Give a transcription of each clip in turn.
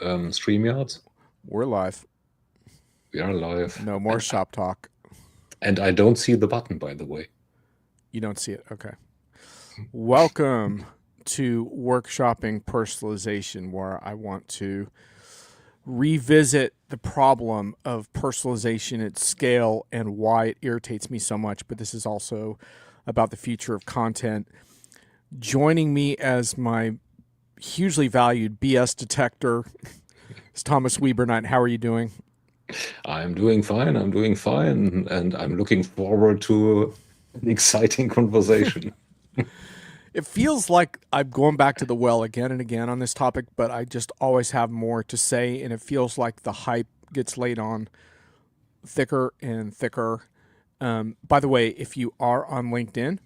StreamYards? We're live. We are live. No more shop talk. And I don't see the button, by the way. You don't see it. Okay. Welcome to Workshopping Personalization, where I want to revisit the problem of personalization at scale and why it irritates me so much. But this is also about the future of content. Joining me as my hugely valued BS detector is Thomas Wieberneit. How are you doing? I'm doing fine. And I'm looking forward to an exciting conversation. It feels like I'm going back to the well again and again on this topic, but I just always have more to say, and it feels like the hype gets laid on thicker and thicker. By the way, if you are on LinkedIn,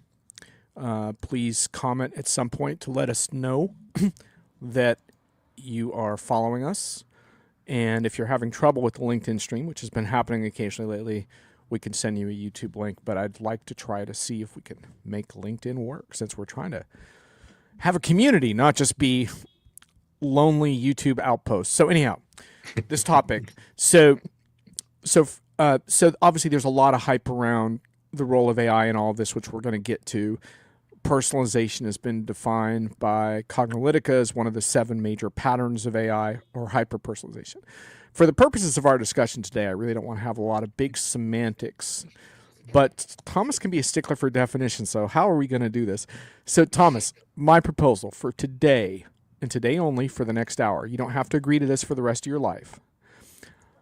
please comment at some point to let us know that you are following us. And if you're having trouble with the LinkedIn stream, which has been happening occasionally lately, we can send you a YouTube link. But I'd like to try to see if we can make LinkedIn work, since we're trying to have a community, not just be lonely YouTube outposts. So anyhow, this topic. So obviously there's a lot of hype around the role of AI and all of this, which we're going to get to. Personalization has been defined by Cognilytica as one of the 7 major patterns of AI, or hyper-personalization. For the purposes of our discussion today, I really don't want to have a lot of big semantics, but Thomas can be a stickler for definition, so how are we going to do this? So Thomas, my proposal for today, and today only for the next hour, you don't have to agree to this for the rest of your life.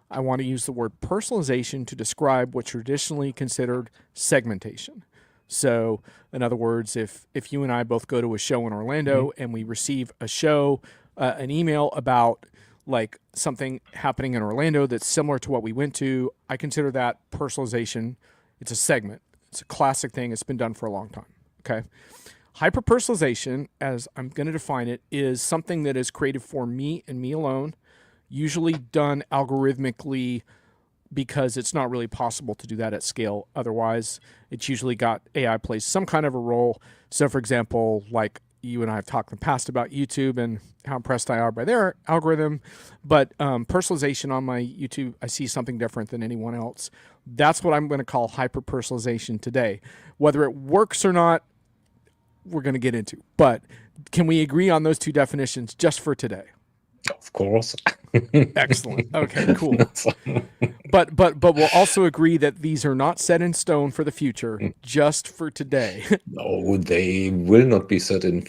I want to use the word personalization to describe what's traditionally considered segmentation. So, in other words, if you and I both go to a show in Orlando and we receive an email about like something happening in Orlando that's similar to what we went to, I consider that personalization. It's a segment. It's a classic thing. It's been done for a long time. Okay. Hyper-personalization, as I'm going to define it, is something that is created for me and me alone, usually done algorithmically, because it's not really possible to do that at scale. Otherwise, it's usually got AI plays some kind of a role. So for example, like you and I have talked in the past about YouTube and how impressed I are by their algorithm, but personalization on my YouTube, I see something different than anyone else. That's what I'm going to call hyper-personalization today. Whether it works or not, we're going to get into. But can we agree on those two definitions just for today? Of course. Excellent. Okay, cool. But we'll also agree that these are not set in stone for the future, just for today. No, they will not be set in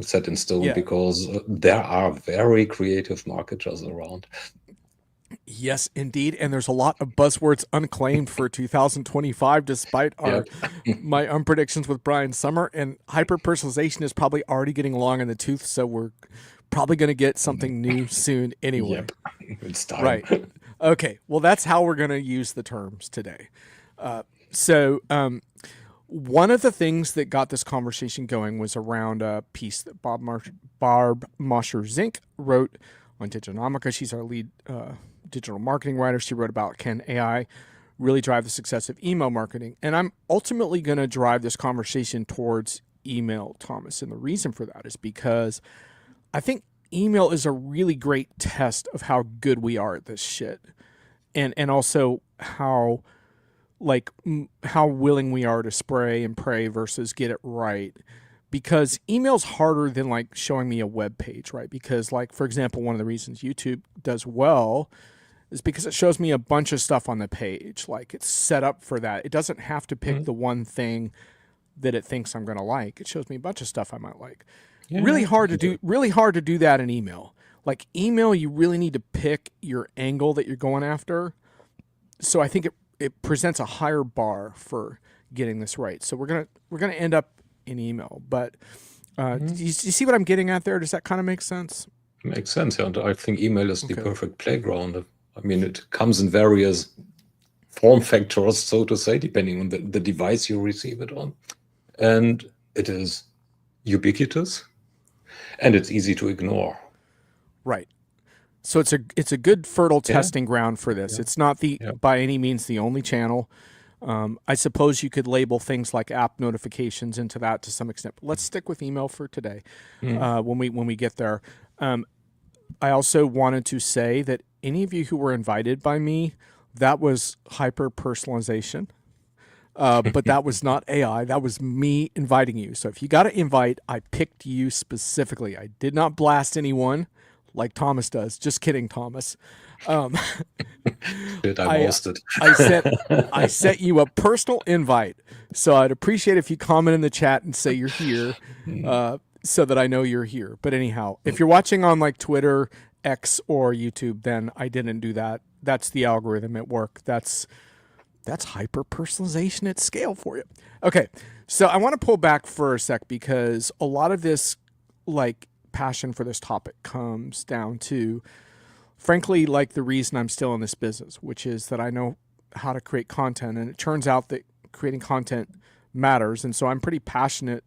stone, because there are very creative marketers around. Yes, indeed. And there's a lot of buzzwords unclaimed for 2025, despite my predictions with Brian Summer. And hyper-personalization is probably already getting long in the tooth, so we're probably going to get something new soon anyway. Yep, it's time. Right. Okay. Well, that's how we're going to use the terms today. So one of the things that got this conversation going was around a piece that Barb Mosher-Zink wrote on Digitalnomica. She's our lead digital marketing writer. She wrote about, can AI really drive the success of email marketing? And I'm ultimately going to drive this conversation towards email, Thomas. And the reason for that is because I think email is a really great test of how good we are at this shit. And also how willing we are to spray and pray versus get it right. Because email's harder than like showing me a web page, right? Because like, for example, one of the reasons YouTube does well is because it shows me a bunch of stuff on the page. Like it's set up for that. It doesn't have to pick the one thing that it thinks I'm going to like. It shows me a bunch of stuff I might like. Yeah, really hard to do that in email. Like email, you really need to pick your angle that you're going after. So I think it presents a higher bar for getting this right. So we're gonna end up in email. But do you see what I'm getting at there? Does that kind of make sense? Makes sense. Yeah. And I think email is the perfect playground. I mean, it comes in various form factors, so to say, depending on the device you receive it on. And it is ubiquitous. And it's easy to ignore. Right. So it's a good fertile testing ground for this. It's not by any means the only channel. I suppose you could label things like app notifications into that to some extent. But let's stick with email for today when we get there. I also wanted to say that any of you who were invited by me, that was hyper personalization. But that was not AI. That was me inviting you. So if you got an invite, I picked you specifically. I did not blast anyone like Thomas does. Just kidding, Thomas. Shit, I I boasted. I sent you a personal invite. So I'd appreciate if you comment in the chat and say you're here, so that I know you're here. But anyhow, if you're watching on like Twitter, X, or YouTube, then I didn't do that. That's the algorithm at work. That's hyper personalization at scale for you. Okay, so I want to pull back for a sec because a lot of this, like, passion for this topic comes down to, frankly, like the reason I'm still in this business, which is that I know how to create content, and it turns out that creating content matters, and so I'm pretty passionate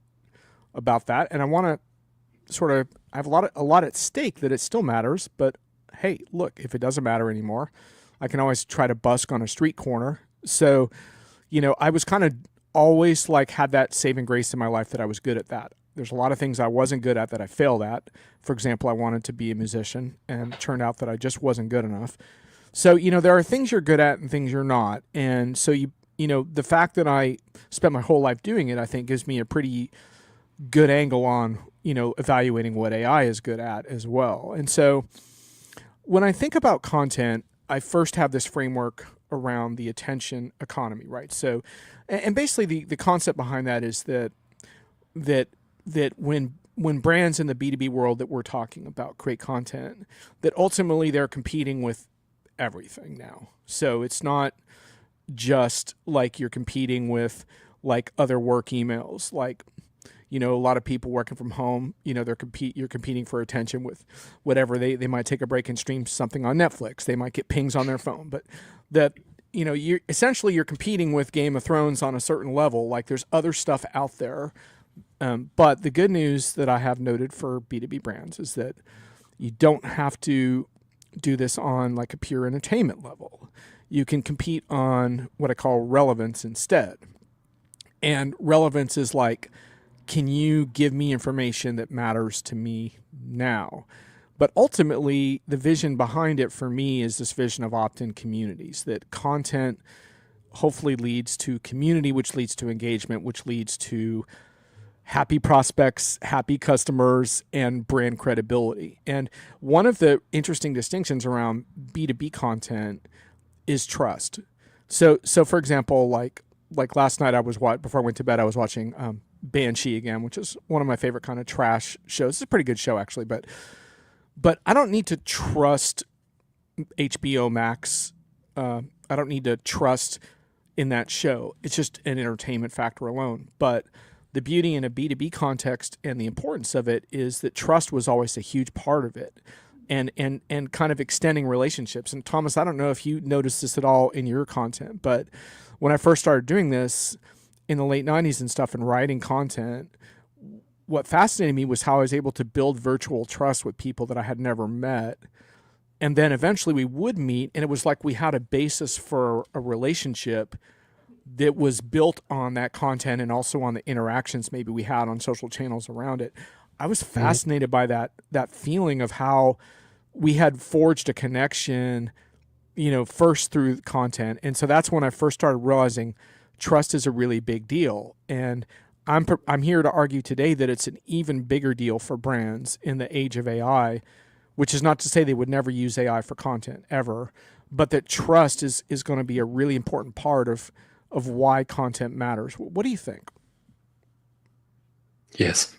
about that, and I want to sort of, I have a lot at stake that it still matters, but hey, look, if it doesn't matter anymore, I can always try to busk on a street corner. So, I was kind of always like had that saving grace in my life that I was good at that. There's a lot of things I wasn't good at that I failed at. For example, I wanted to be a musician, and it turned out that I just wasn't good enough. So, there are things you're good at and things you're not. And so the fact that I spent my whole life doing it, I think gives me a pretty good angle on, evaluating what AI is good at as well. And so when I think about content, I first have this framework around the attention economy, right? So, and basically the concept behind that is that when brands in the B2B world that we're talking about create content, that ultimately they're competing with everything now. So it's not just like you're competing with like other work emails, like, a lot of people working from home, you're competing for attention with whatever. They might take a break and stream something on Netflix. They might get pings on their phone, but that, you're competing with Game of Thrones on a certain level. Like there's other stuff out there. But the good news that I have noted for B2B brands is that you don't have to do this on like a pure entertainment level. You can compete on what I call relevance instead. And relevance is like, can you give me information that matters to me now? But ultimately, the vision behind it for me is this vision of opt-in communities, that content hopefully leads to community, which leads to engagement, which leads to happy prospects, happy customers, and brand credibility. And one of the interesting distinctions around B2B content is trust. So for example, like last night before I went to bed, I was watching Banshee again, which is one of my favorite kind of trash shows. It's a pretty good show actually, but I don't need to trust HBO Max. I don't need to trust in that show. It's just an entertainment factor alone. But the beauty in a B2B context and the importance of it is that trust was always a huge part of it, and kind of extending relationships. And Thomas, I don't know if you noticed this at all in your content, but when I first started doing this in the late 90s and stuff and writing content, what fascinated me was how I was able to build virtual trust with people that I had never met. And then eventually we would meet, and it was like we had a basis for a relationship that was built on that content and also on the interactions maybe we had on social channels around it. I was fascinated by that feeling of how we had forged a connection, first through content. And so that's when I first started realizing trust is a really big deal. And I'm here to argue today that it's an even bigger deal for brands in the age of AI, which is not to say they would never use AI for content ever, but that trust is going to be a really important part of why content matters. What do you think? Yes.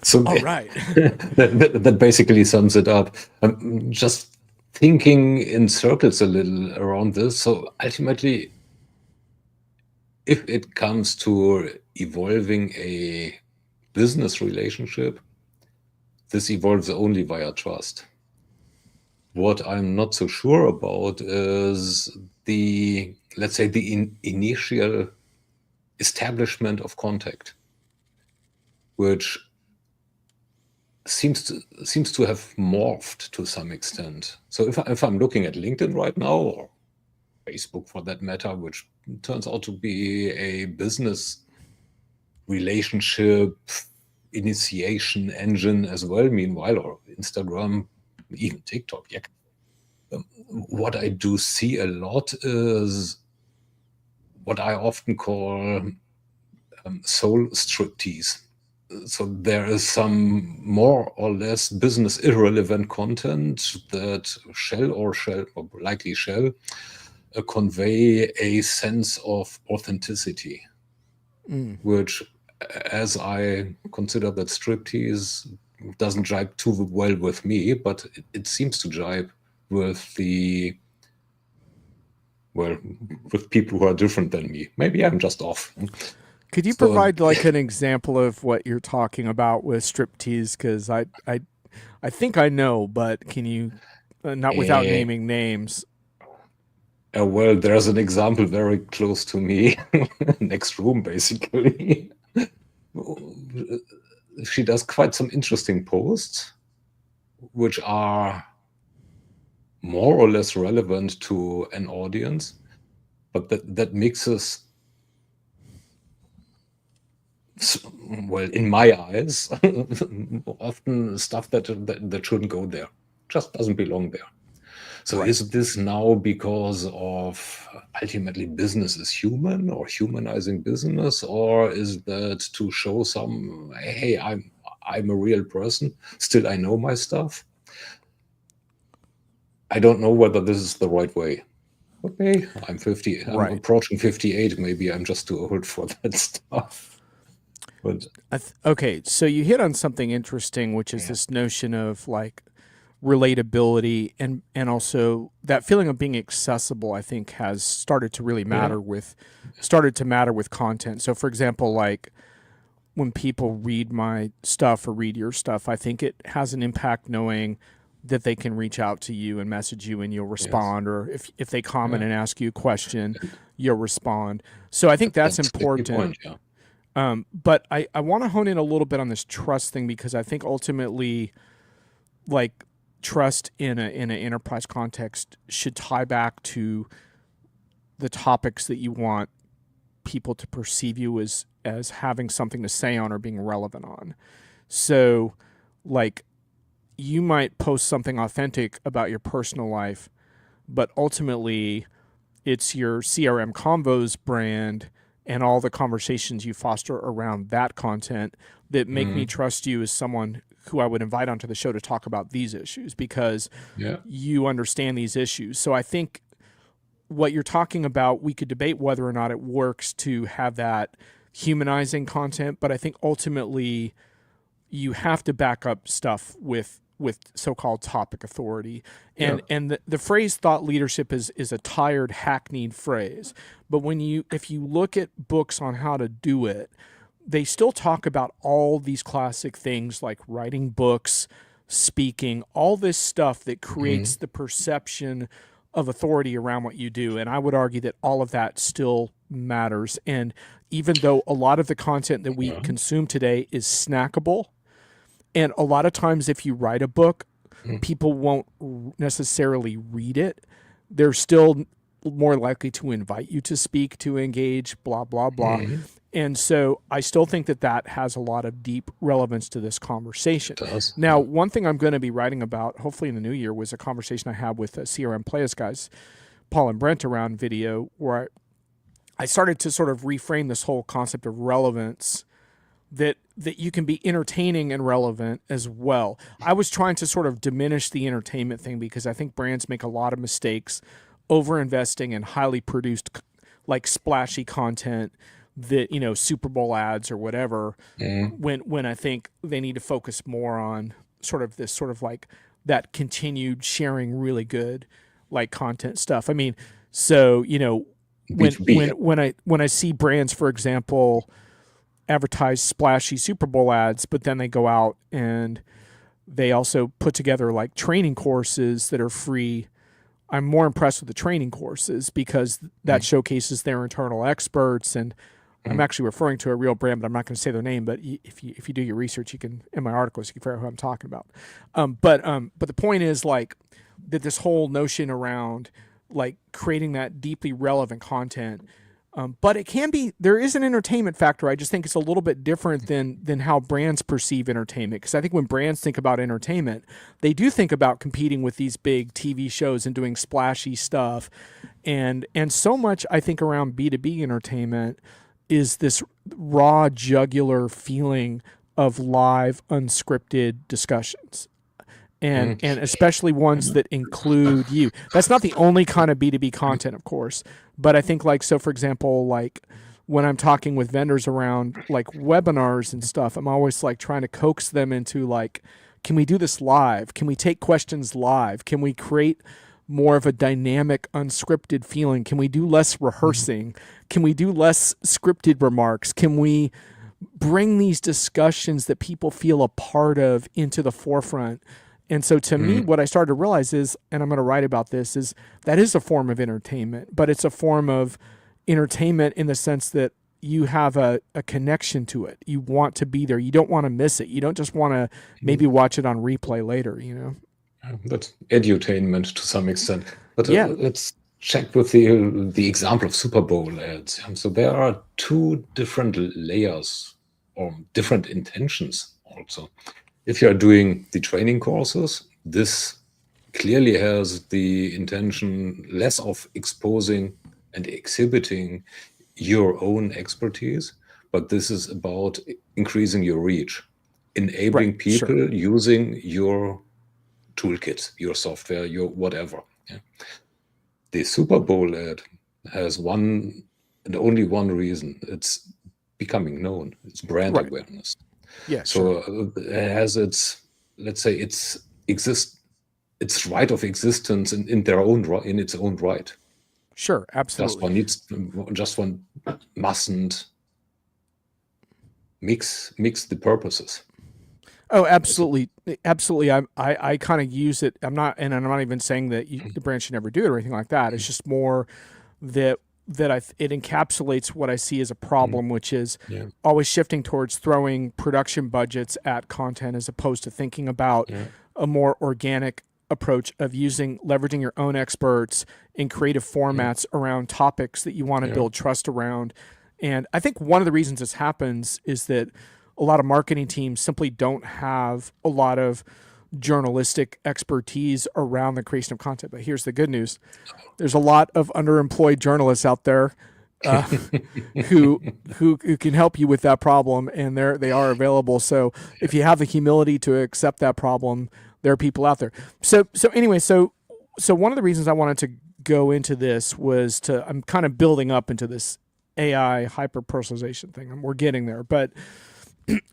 So all right. that basically sums it up. I'm just thinking in circles a little around this. So ultimately, if it comes to evolving a business relationship, this evolves only via trust. What I'm not so sure about is let's say the initial establishment of contact, which seems to have morphed to some extent. So if I'm looking at LinkedIn right now, or Facebook for that matter, which turns out to be a business relationship initiation engine as well, meanwhile, or Instagram, even TikTok. Yeah. What I do see a lot is what I often call soul striptease. So there is some more or less business irrelevant content that likely shall convey a sense of authenticity, which, as I consider that striptease, doesn't jibe too well with me, but it seems to jibe with with people who are different than me. Maybe I'm just off. Could you provide like an example of what you're talking about with striptease? Because I think I know, but can you, not without naming names? Well, there's an example very close to me, next room, basically. She does quite some interesting posts, which are more or less relevant to an audience, but that mixes, well, in my eyes, often stuff that shouldn't go there, just doesn't belong there. So is this now because of ultimately business is human or humanizing business, or is that to show some, hey, I'm a real person, still I know my stuff? I don't know whether this is the right way. Okay, I'm 50. I'm approaching 58. Maybe I'm just too old for that stuff. But okay, so you hit on something interesting, which is this notion of like relatability and also that feeling of being accessible. I think has started to really matter with content. So, for example, like when people read my stuff or read your stuff, I think it has an impact knowing that they can reach out to you and message you and you'll respond, or if they comment and ask you a question, you'll respond. So I think that's important. But I want to hone in a little bit on this trust thing, because I think ultimately, like, trust in an enterprise context should tie back to the topics that you want people to perceive you as having something to say on or being relevant on. So, like, you might post something authentic about your personal life, but ultimately it's your CRM Convos brand and all the conversations you foster around that content that make me trust you as someone who I would invite onto the show to talk about these issues, because you understand these issues. So I think what you're talking about, we could debate whether or not it works to have that humanizing content, but I think ultimately you have to back up stuff with so-called topic authority. And the phrase thought leadership is a tired, hackneyed phrase. But if you look at books on how to do it, they still talk about all these classic things like writing books, speaking, all this stuff that creates the perception of authority around what you do. And I would argue that all of that still matters. And even though a lot of the content that we consume today is snackable, and a lot of times if you write a book, people won't necessarily read it, they're still more likely to invite you to speak, to engage, blah, blah, blah. And so I still think that has a lot of deep relevance to this conversation. Now, one thing I'm going to be writing about, hopefully in the new year, was a conversation I had with CRM Players guys, Paul and Brent, around video, where I started to sort of reframe this whole concept of relevance, that you can be entertaining and relevant as well. I was trying to sort of diminish the entertainment thing, because I think brands make a lot of mistakes over investing in highly produced, like, splashy content that, Super Bowl ads or whatever, when I think they need to focus more on sort of this sort of like that continued sharing really good, like, content stuff. I mean, so, when I see brands, for example, advertise splashy Super Bowl ads, but then they go out and they also put together like training courses that are free, I'm more impressed with the training courses, because that showcases their internal experts. And I'm actually referring to a real brand, but I'm not going to say their name. But if you do your research, you can, in my articles, you can figure out who I'm talking about. But the point is, like, that this whole notion around, like, creating that deeply relevant content, But there is an entertainment factor. I just think it's a little bit different than how brands perceive entertainment. Because I think when brands think about entertainment, they do think about competing with these big TV shows and doing splashy stuff. And so much, I think, around B2B entertainment is this raw, jugular feeling of live, unscripted discussions. And especially ones that include you. That's not the only kind of B2B content, of course. But I think, like, so for example, like when I'm talking with vendors around like webinars and stuff, I'm always like trying to coax them into like, can we do this live? Can we take questions live? Can we create more of a dynamic, unscripted feeling? Can we do less rehearsing? Can we do less scripted remarks? Can we bring these discussions that people feel a part of into the forefront? And so to me, what I started to realize is, and I'm going to write about this, is that is a form of entertainment, but it's a form of entertainment in the sense that you have a connection to it. You want to be there. You don't want to miss it. You don't just want to maybe watch it on replay later, you know? That's edutainment to some extent. But let's check with the example of Super Bowl ads. So there are two different layers or different intentions also. If you're doing the training courses, this clearly has the intention less of exposing and exhibiting your own expertise, but this is about increasing your reach, enabling people using your toolkit, your software, your whatever. Yeah. The Super Bowl ad has one and only one reason. It's becoming known. It's brand awareness. Yeah. So it has its, let's say, its right of existence in its own right. Sure, absolutely. Just one mustn't mix the purposes. Oh, absolutely, absolutely. I kind of use it. I'm not even saying that the brand should never do it or anything like that. It's just more that it encapsulates what I see as a problem, which is always shifting towards throwing production budgets at content as opposed to thinking about a more organic approach of leveraging your own experts in creative formats around topics that you want to build trust around. And I think one of the reasons this happens is that a lot of marketing teams simply don't have a lot of journalistic expertise around the creation of content. But here's the good news. There's a lot of underemployed journalists out there who can help you with that problem, and they are available. So if you have the humility to accept that problem, there are people out there. So anyway, so one of the reasons I wanted to go into this was I'm kind of building up into this AI hyper-personalization thing, and we're getting there. But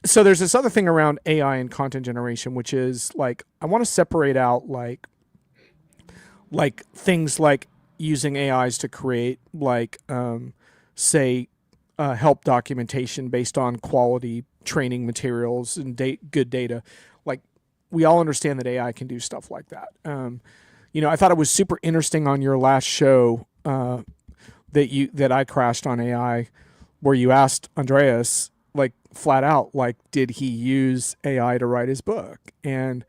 so there's this other thing around AI and content generation, which is like, I want to separate out like things like using AIs to create help documentation based on quality training materials and good data. Like, we all understand that AI can do stuff like that. I thought it was super interesting on your last show that I crashed on AI, where you asked Andreas, like, flat out, like, did he use AI to write his book? And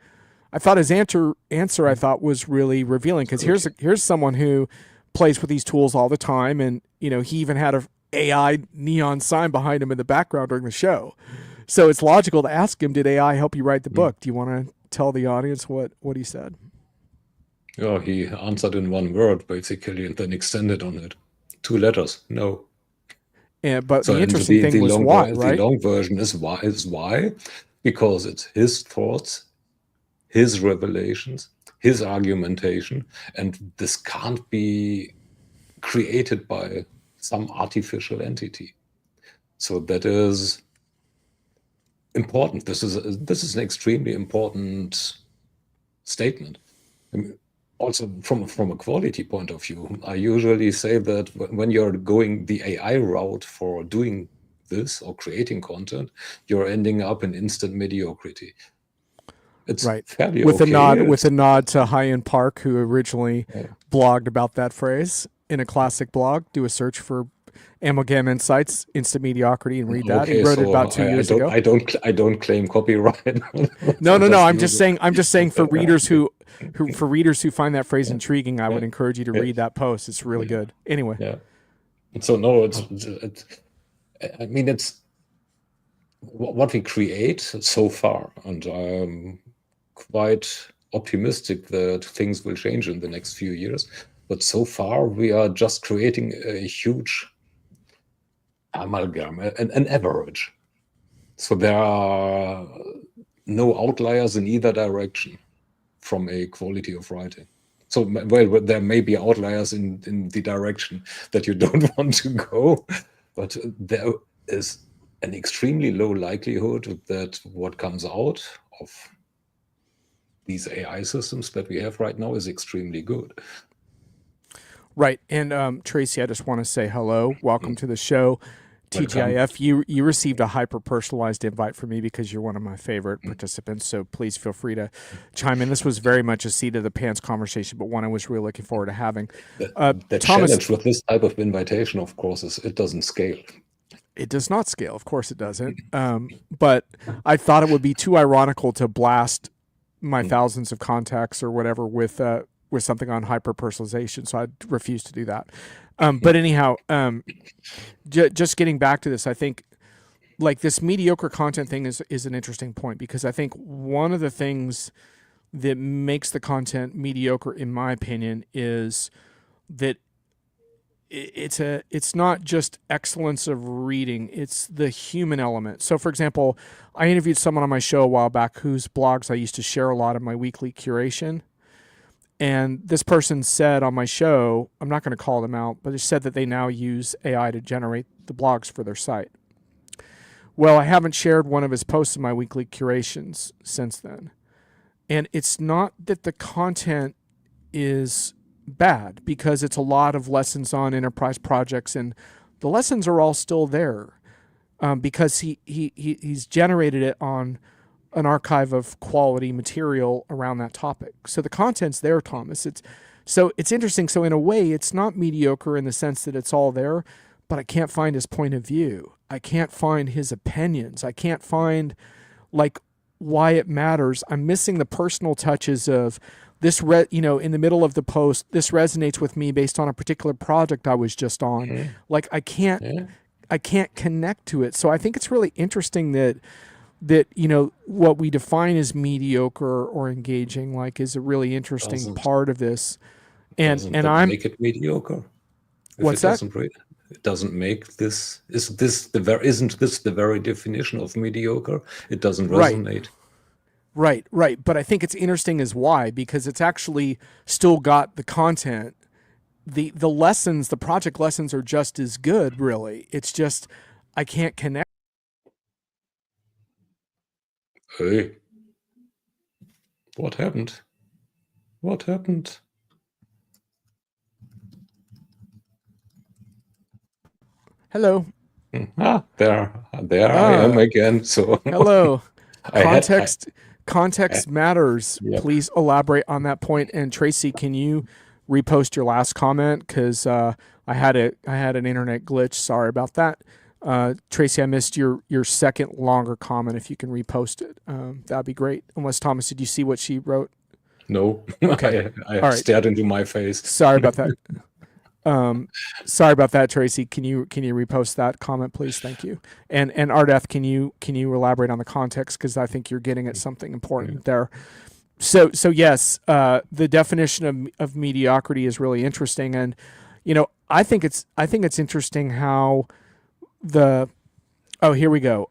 I thought his answer I thought was really revealing, because here's someone who plays with these tools all the time, and he even had a AI neon sign behind him in the background during the show. So it's logical to ask him, did AI help you write the book? Do you want to tell the audience what he said? Yeah, he answered in one word, basically, and then extended on it. 2 letters, no. But the interesting thing was why, right? The long version is why, because it's his thoughts, his revelations, his argumentation, and this can't be created by some artificial entity. So that is important. This is an extremely important statement. I mean, also from a quality point of view, I usually say that when you're going the AI route for doing this or creating content, you're ending up in instant mediocrity. It's fairly with a nod to Hyen Park, who originally blogged about that phrase in a classic blog. Do a search for Amalgam Insights, Instant Mediocrity, and read that. He wrote it about 2 years ago. I don't claim copyright. No. I'm just saying for readers who find that phrase intriguing, I would encourage you to read that post. It's really good. Anyway. Yeah. So no, I mean, it's what we create so far, and I'm quite optimistic that things will change in the next few years. But so far, we are just creating a huge amalgam, an average. So there are no outliers in either direction from a quality of writing. So, well, there may be outliers in the direction that you don't want to go, but there is an extremely low likelihood that what comes out of these AI systems that we have right now is extremely good. Right. And Tracy, I just want to say hello. Welcome to the show. Welcome. TGIF, you received a hyper-personalized invite from me because you're one of my favorite participants, so please feel free to chime in. This was very much a seat of the pants conversation, but one I was really looking forward to having. The challenge with this type of invitation, of course, is it doesn't scale. It does not scale. Of course it doesn't. But I thought it would be too ironical to blast my thousands of contacts or whatever with something on hyper-personalization, so I refused to do that. But anyhow, just getting back to this, I think like this mediocre content thing is an interesting point, because I think one of the things that makes the content mediocre, in my opinion, is that it's not just excellence of reading, it's the human element. So for example, I interviewed someone on my show a while back whose blogs I used to share a lot of my weekly curation. And this person said on my show, I'm not going to call them out, but they said that they now use AI to generate the blogs for their site. Well, I haven't shared one of his posts in my weekly curations since then. And it's not that the content is bad, because it's a lot of lessons on enterprise projects, and the lessons are all still there, because he's generated it on an archive of quality material around that topic. So the content's there, Thomas. It's interesting. So in a way, it's not mediocre in the sense that it's all there, but I can't find his point of view. I can't find his opinions. I can't find like why it matters. I'm missing the personal touches of this, in the middle of the post, this resonates with me based on a particular project I was just on. Like I can't connect to it. So I think it's really interesting that what we define as mediocre or engaging like is a really interesting part of this. And I'm make it mediocre. What's that? It doesn't make this. Isn't this the very definition of mediocre? It doesn't resonate. Right. But I think it's interesting as why, because it's actually still got the content. The lessons, the project lessons are just as good, really. It's just I can't connect. Hey, what happened? What happened? Hello. There I am again. So hello. Context matters. Yep. Please elaborate on that point. And Tracy, can you repost your last comment? Because I had an internet glitch. Sorry about that. Tracy, I missed your second longer comment. If you can repost it, that'd be great. Unless, Thomas, did you see what she wrote? No. Okay. I stared into my face. Sorry about that. Sorry about that, Tracy. Can you repost that comment, please? Thank you. And Ardeth, can you elaborate on the context, because I think you're getting at something important there. So yes, the definition of mediocrity is really interesting, and I think it's interesting how here we go.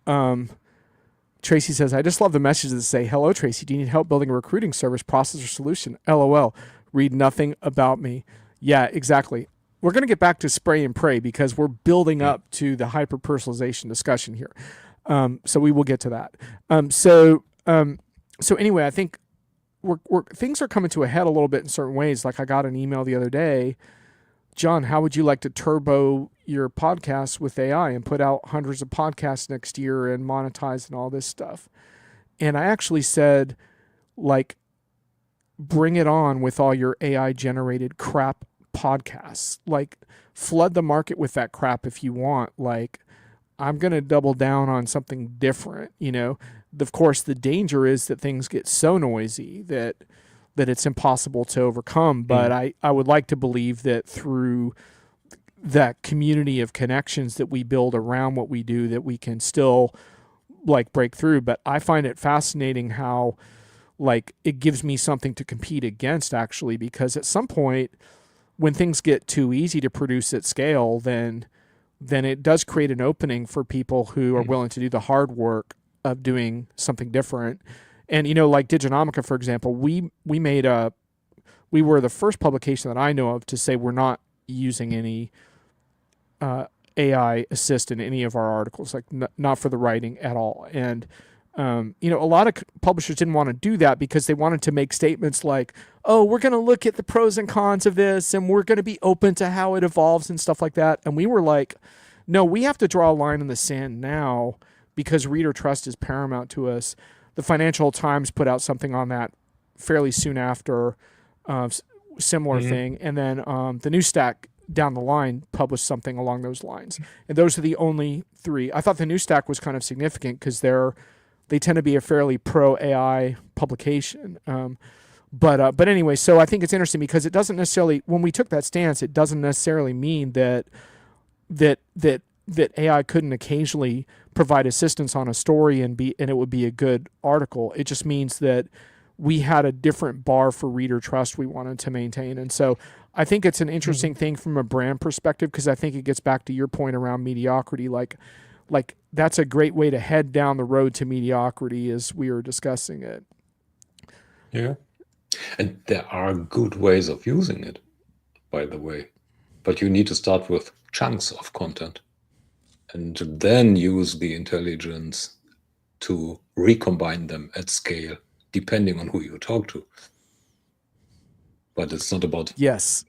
Tracy says, I just love the messages that say, hello, Tracy, do you need help building a recruiting service, process, or solution? LOL. Read nothing about me. Yeah, exactly. We're going to get back to spray and pray because we're building up to the hyper-personalization discussion here. So we will get to that. So anyway, I think things are coming to a head a little bit in certain ways. Like I got an email the other day, John, how would you like to turbo your podcast with AI and put out hundreds of podcasts next year and monetize and all this stuff? And I actually said, like, bring it on with all your AI generated crap podcasts. Like, flood the market with that crap if you want. Like, I'm going to double down on something different. Of course, the danger is that things get so noisy that it's impossible to overcome. But I would like to believe that through that community of connections that we build around what we do, that we can still like break through. But I find it fascinating how like it gives me something to compete against, actually, because at some point when things get too easy to produce at scale, then it does create an opening for people who are willing to do the hard work of doing something different. And like Diginomica, for example, we were the first publication that I know of to say we're not using any AI assist in any of our articles, like not for the writing at all. And a lot of publishers didn't want to do that because they wanted to make statements like, oh, we're going to look at the pros and cons of this and we're going to be open to how it evolves and stuff like that. And we were like, no, we have to draw a line in the sand now because reader trust is paramount to us. The Financial Times put out something on that fairly soon after, similar thing. And then the Newsstack down the line published something along those lines. And those are the only three. I thought the Newsstack was kind of significant because they tend to be a fairly pro-AI publication. But anyway, so I think it's interesting because it doesn't necessarily, when we took that stance, it doesn't necessarily mean that AI couldn't occasionally provide assistance on a story and it would be a good article. It just means that we had a different bar for reader trust we wanted to maintain. And so I think it's an interesting thing from a brand perspective, because I think it gets back to your point around mediocrity. Like that's a great way to head down the road to mediocrity as we were discussing it. Yeah. And there are good ways of using it, by the way. But you need to start with chunks of content and then use the intelligence to recombine them at scale, depending on who you talk to. But it's not about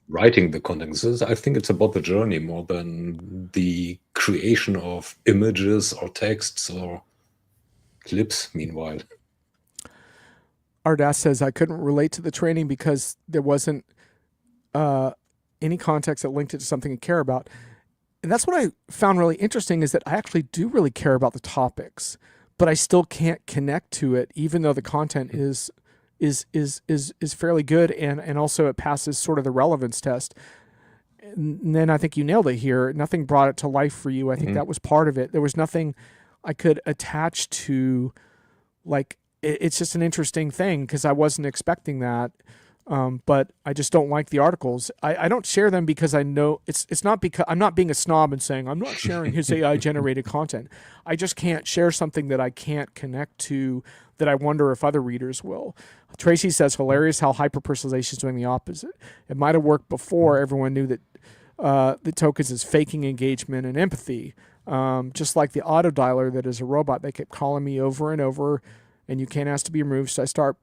writing the content. I think it's about the journey more than the creation of images or texts or clips, meanwhile. Ardas says, I couldn't relate to the training because there wasn't any context that linked it to something I care about. And that's what I found really interesting, is that I actually do really care about the topics, but I still can't connect to it, even though the content is fairly good, and also it passes sort of the relevance test. And then I think you nailed it here. Nothing brought it to life for you. I think that was part of it. There was nothing I could attach to. Like, it's just an interesting thing because I wasn't expecting that. But I just don't like the articles. I don't share them because I know it's not because I'm not being a snob and saying I'm not sharing his AI generated content. I just can't share something that I can't connect to, that I wonder if other readers will. Tracy says, hilarious how hyper-personalization is doing the opposite. It might have worked before everyone knew that the tokens is faking engagement and empathy. Just like the auto dialer that is a robot, they kept calling me over and over, and you can't ask to be removed. So I start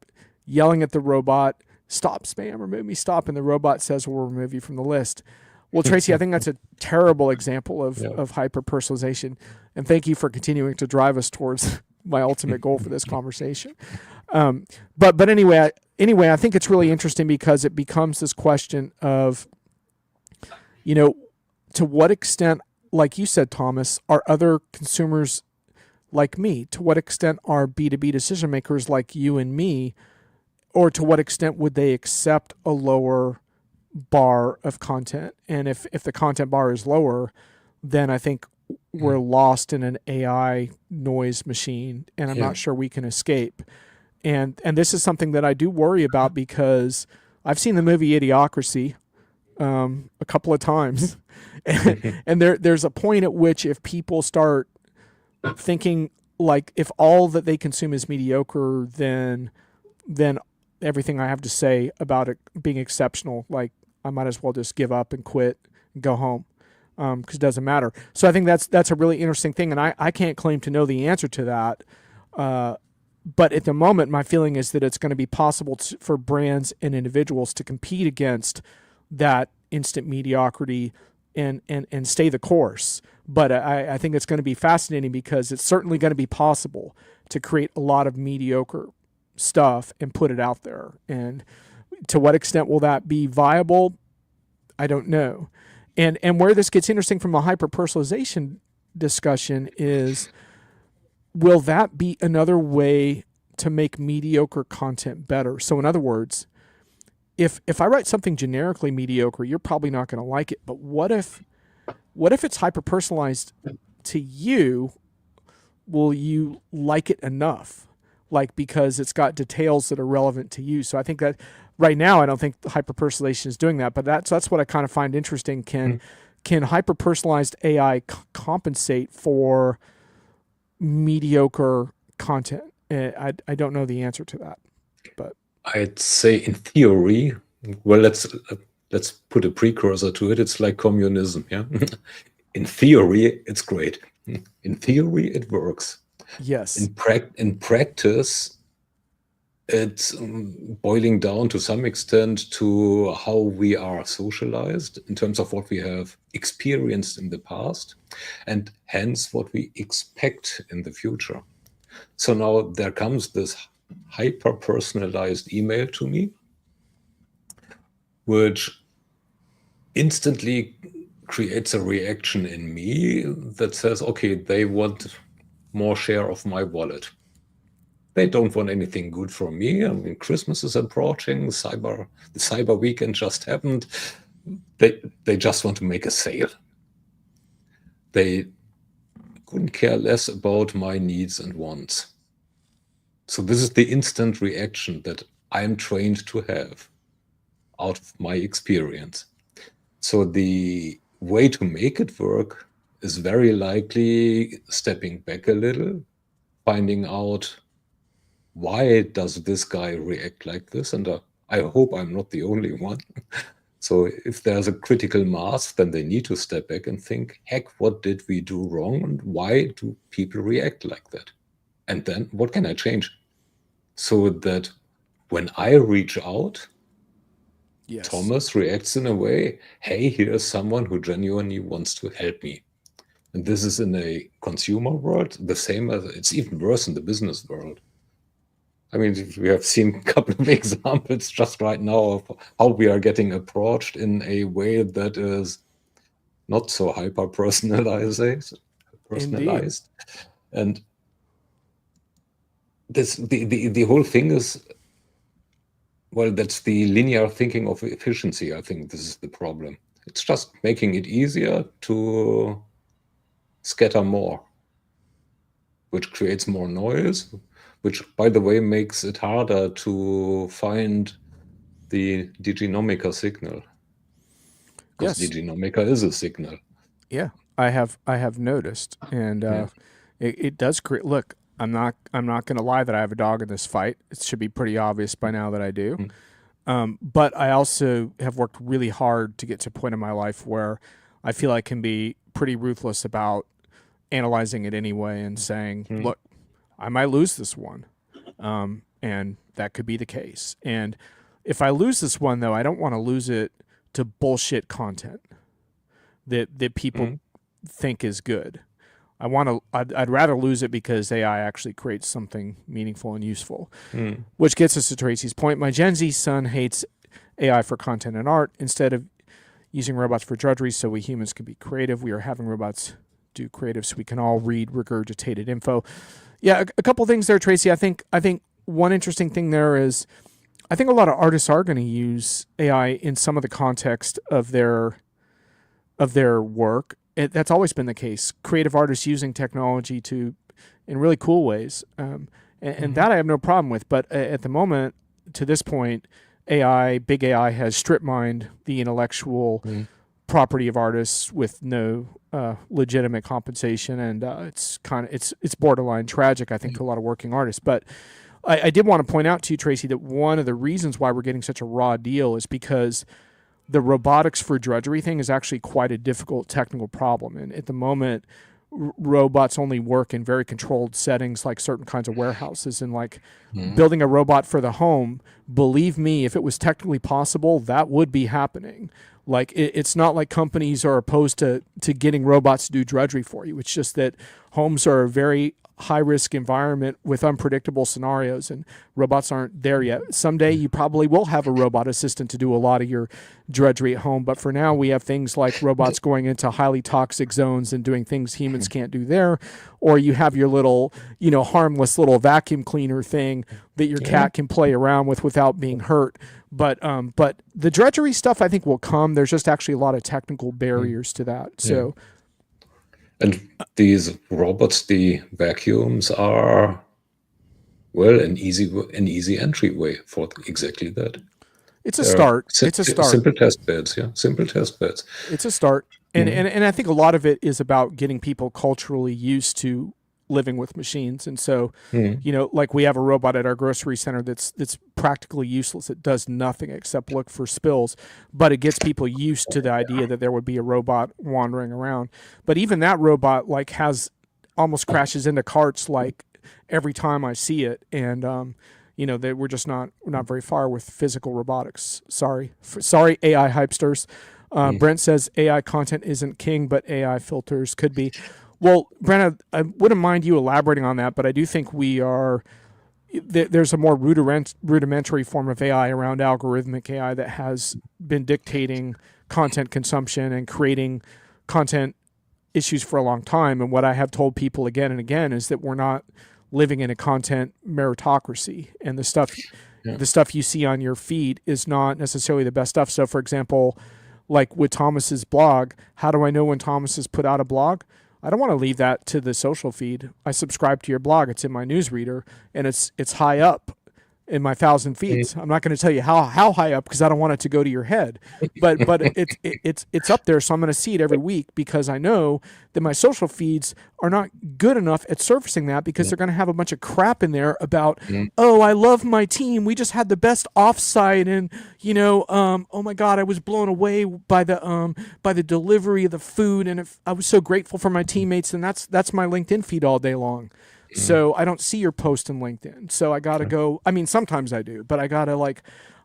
yelling at the robot, stop spam, remove me, stop. And the robot says, we'll remove you from the list. Well, Tracy, I think that's a terrible example of hyper-personalization. And thank you for continuing to drive us towards my ultimate goal for this conversation. But anyway, I think it's really interesting because it becomes this question of, to what extent, like you said, Thomas, are other consumers like me? To what extent are B2B decision makers like you and me? Or to what extent would they accept a lower bar of content? And if the content bar is lower, then I think we're lost in an AI noise machine, and I'm not sure we can escape. And this is something that I do worry about because I've seen the movie Idiocracy a couple of times, and there's a point at which if people start thinking like if all that they consume is mediocre, then everything I have to say about it being exceptional, like I might as well just give up and quit and go home, because it doesn't matter. So I think that's a really interesting thing, and I can't claim to know the answer to that. But at the moment, my feeling is that it's going to be possible for brands and individuals to compete against that instant mediocrity and stay the course. But I think it's going to be fascinating because it's certainly going to be possible to create a lot of mediocre stuff and put it out there. And to what extent will that be viable? I don't know. And where this gets interesting from a hyper-personalization discussion is, will that be another way to make mediocre content better? So in other words, if I write something generically mediocre, you're probably not going to like it. But what if what if it's hyper personalized to you? Will you like it enough? Like, because it's got details that are relevant to you. So I think that right now, I don't think hyper personalization is doing that, but that's what I kind of find interesting. Can hyper personalized AI compensate for mediocre content? I don't know the answer to that, but I'd say in theory, well, let's put a precursor to it. It's like communism, yeah. In theory, it's great. In theory, it works. yes, In practice, it's boiling down to some extent to how we are socialized in terms of what we have experienced in the past, and hence what we expect in the future. So now there comes this hyper-personalized email to me, which instantly creates a reaction in me that says, okay, they want more share of my wallet. They don't want anything good from me. I mean, Christmas is approaching, the cyber weekend just happened. They just want to make a sale. They couldn't care less about my needs and wants. So this is the instant reaction that I'm trained to have out of my experience. So the way to make it work is very likely stepping back a little, finding out why does this guy react like this? And I hope I'm not the only one. So if there's a critical mass, then they need to step back and think, heck, what did we do wrong? And why do people react like that? And then what can I change? So that when I reach out, yes, Thomas reacts in a way, hey, here's someone who genuinely wants to help me. And this is in a consumer world, the same as it's even worse in the business world. I mean, we have seen a couple of examples just right now of how we are getting approached in a way that is not so hyper personalized. And the whole thing is, well, that's the linear thinking of efficiency. I think this is the problem. It's just making it easier to scatter more, which creates more noise, which, by the way, makes it harder to find the diginomica signal. Because diginomica is a signal. Yeah, I have noticed, and it does create. Look, I'm not going to lie that I have a dog in this fight. It should be pretty obvious by now that I do. But I also have worked really hard to get to a point in my life where I feel I can be pretty ruthless about analyzing it anyway and saying, look, I might lose this one. And that could be the case. And if I lose this one, though, I don't want to lose it to bullshit content that people think is good. I'd rather lose it because AI actually creates something meaningful and useful, which gets us to Tracy's point. My Gen Z son hates AI for content and art. Instead of using robots for drudgery so we humans can be creative, we are having robots do creative so we can all read regurgitated info. Yeah, a couple things there, Tracy. I think one interesting thing there is I think a lot of artists are going to use AI in some of the context of their work. That's always been the case. Creative artists using technology in really cool ways, and that I have no problem with. But at the moment, to this point, big AI has strip mined the intellectual property of artists with no legitimate compensation, and it's borderline tragic, I think, to a lot of working artists. But I did want to point out to you, Tracy, that one of the reasons why we're getting such a raw deal is because the robotics for drudgery thing is actually quite a difficult technical problem. And at the moment, robots only work in very controlled settings like certain kinds of warehouses. And like building a robot for the home, believe me, if it was technically possible, that would be happening. Like it's not like companies are opposed to getting robots to do drudgery for you. It's just that homes are a very high-risk environment with unpredictable scenarios, and robots aren't there yet. Someday you probably will have a robot assistant to do a lot of your drudgery at home, but for now we have things like robots going into highly toxic zones and doing things humans can't do there, or you have your little, harmless little vacuum cleaner thing that your cat can play around with without being hurt. But the drudgery stuff I think will come. There's just actually a lot of technical barriers to that. So. And these robots, the vacuums, are, well, an easy entryway for exactly that. It's a start. It's a start. Simple test beds, simple test beds. It's a start. And I think a lot of it is about getting people culturally used to living with machines. And so, like we have a robot at our grocery center that's practically useless. It does nothing except look for spills, but it gets people used to the idea that there would be a robot wandering around. But even that robot has almost crashes into carts every time I see it. And we're just not very far with physical robotics. Sorry AI hypesters. Brent says AI content isn't king, but AI filters could be. Well, Brent, I wouldn't mind you elaborating on that, but I do think there's a more rudimentary form of AI around algorithmic AI that has been dictating content consumption and creating content issues for a long time. And what I have told people again and again is that we're not living in a content meritocracy, and the stuff you see on your feed is not necessarily the best stuff. So, for example, like with Thomas's blog, how do I know when Thomas has put out a blog? I don't want to leave that to the social feed. I subscribe to your blog. It's in my newsreader, and it's high up in my 1,000 feeds. I'm not going to tell you how high up because I don't want it to go to your head. But it's up there, so I'm going to see it every week because I know that my social feeds are not good enough at surfacing that because they're going to have a bunch of crap in there about, oh, I love my team. We just had the best offsite, and oh my God, I was blown away by the delivery of the food, and I was so grateful for my teammates, and that's my LinkedIn feed all day long. So I don't see your post in LinkedIn. So I got to go. I mean, sometimes I do, but I got to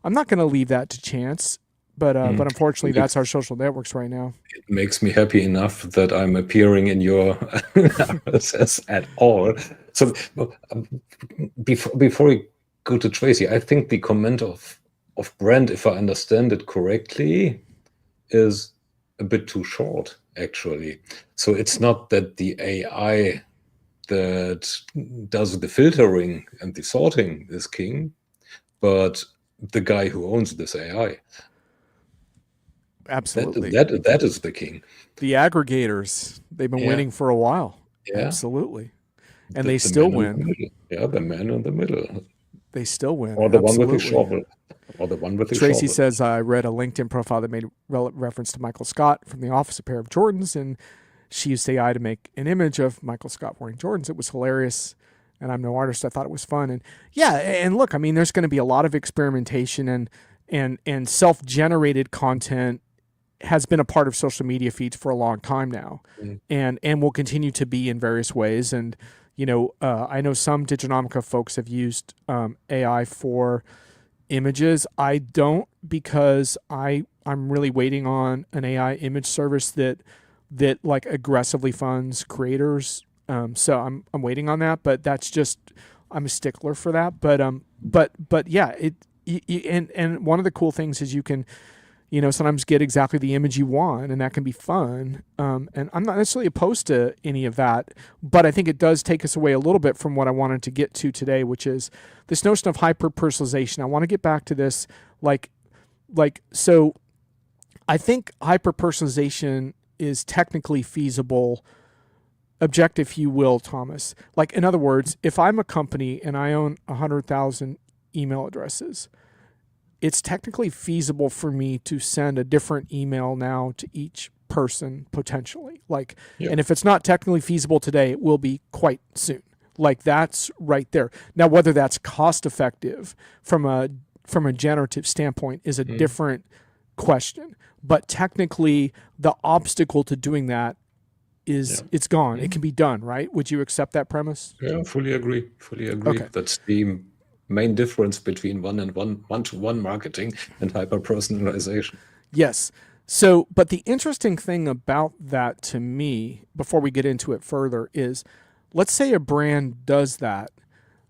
I'm not going to leave that to chance. But unfortunately, that's our social networks right now. It makes me happy enough that I'm appearing in your RSS at all. So before we go to Tracy, I think the comment of Brent, if I understand it correctly, is a bit too short, actually. So it's not that the AI that does the filtering and the sorting is king, but the guy who owns this AI. Absolutely. That is the king. The aggregators, they've been winning for a while. Yeah. Absolutely. And they still win. The man in the middle. They still win. Or the one with the shovel. Or the one with the Tracy shovel. says, I read a LinkedIn profile that made reference to Michael Scott from The Office, a pair of Jordans, and she used AI to make an image of Michael Scott wearing Jordans. It was hilarious, and I'm no artist. I thought it was fun. And yeah, and look, I mean, there's going to be a lot of experimentation, and self-generated content has been a part of social media feeds for a long time now, and will continue to be in various ways. And I know some Diginomica folks have used AI for images. I don't, because I'm really waiting on an AI image service that aggressively funds creators. So I'm waiting on that, but that's just, I'm a stickler for that. But yeah, and one of the cool things is you can, sometimes get exactly the image you want, and that can be fun. And I'm not necessarily opposed to any of that, but I think it does take us away a little bit from what I wanted to get to today, which is this notion of hyper-personalization. I want to get back to this, so I think hyper-personalization is technically feasible, objective, if you will, Thomas. In other words, if I'm a company and I own 100,000 email addresses, it's technically feasible for me to send a different email now to each person potentially. And if it's not technically feasible today, it will be quite soon. That's right there. Now, whether that's cost effective from a generative standpoint is a different question. But technically, the obstacle to doing that is it's gone. It can be done, right? Would you accept that premise? Yeah, fully agree. Okay. That's the main difference between one-to-one marketing and hyper-personalization. Yes. So, but the interesting thing about that to me, before we get into it further, is let's say a brand does that,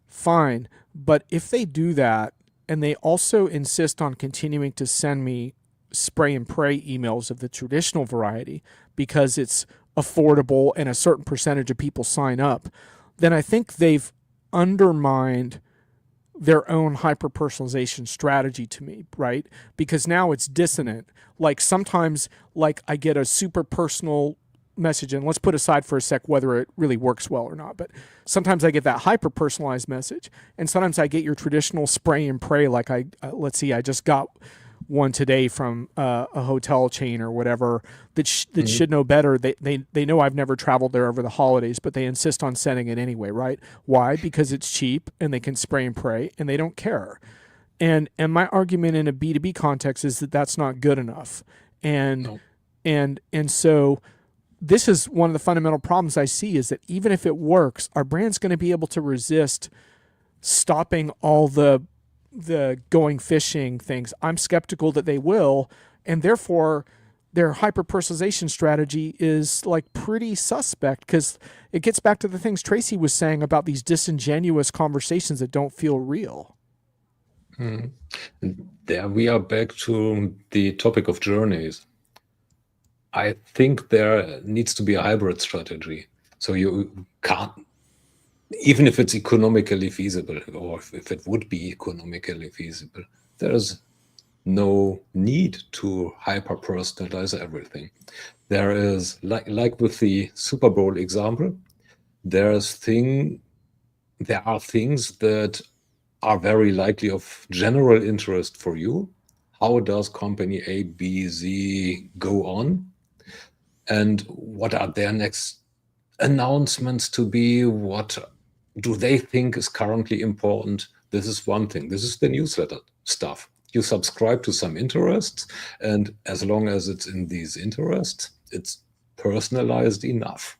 fine. But if they do that and they also insist on continuing to send me spray and pray emails of the traditional variety because it's affordable and a certain percentage of people sign up, then I think they've undermined their own hyper-personalization strategy to me, right? Because now it's dissonant. Like sometimes, like I get a super personal message, and let's put aside for a sec whether it really works well or not, but sometimes I get that hyper-personalized message, and sometimes I get your traditional spray and pray, like let's see, I just got one today from a hotel chain or whatever that should know better. They know I've never traveled there over the holidays, but they insist on sending it anyway, right? Why? Because it's cheap and they can spray and pray and they don't care. And my argument in a B2B context is that that's not good enough. And so this is one of the fundamental problems I see, is that even if it works, our brand's going to be able to resist stopping all the going fishing things. I'm skeptical that they will, and therefore their hyper-personalization strategy is like pretty suspect, because it gets back to the things Tracy was saying about these disingenuous conversations that don't feel real. There we are back to the topic of journeys. I think there needs to be a hybrid strategy. So you can't, even if it's economically feasible, or if it would be economically feasible, there's no need to hyper-personalize everything. There is, like with the Super Bowl example, there are things that are very likely of general interest for you. How does company A, B, Z go on? And what are their next announcements to be? What do they think is currently important? This is one thing. This is the newsletter stuff. You subscribe to some interests, and as long as it's in these interests, it's personalized enough.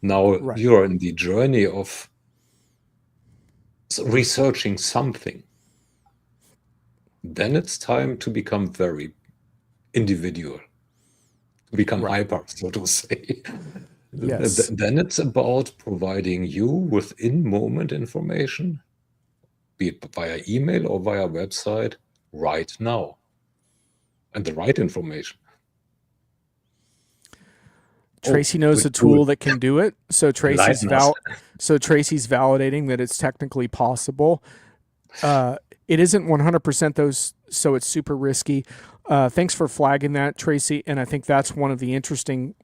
Now you're in the journey of researching something. Then it's time to become very individual, to become hyper, so to say. Yes. Then it's about providing you with in-moment information, be it via email or via website, right now, and the right information. Tracy knows a tool that can do it. So Tracy's validating that it's technically possible. It isn't 100% those, so it's super risky. Thanks for flagging that, Tracy. And I think that's one of the interesting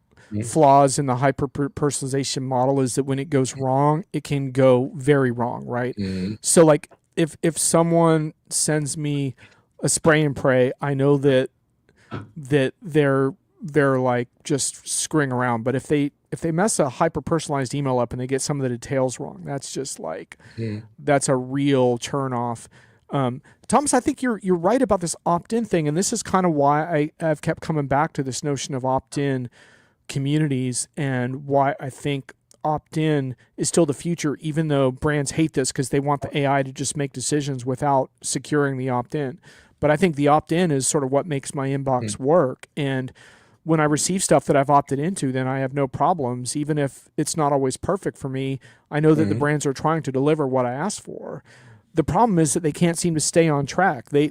flaws in the hyper-personalization model, is that when it goes wrong, it can go very wrong, right? So like if someone sends me a spray and pray, I know that they're like just screwing around. But if they mess a hyper-personalized email up and they get some of the details wrong, that's just like, that's a real turn off. Thomas, I think you're right about this opt-in thing. And this is kind of why I've kept coming back to this notion of opt-in communities, and why I think opt-in is still the future, even though brands hate this because they want the AI to just make decisions without securing the opt-in. But I think the opt-in is sort of what makes my inbox work. And when I receive stuff that I've opted into, then I have no problems. Even if it's not always perfect for me, I know that the brands are trying to deliver what I asked for. The problem is that they can't seem to stay on track. They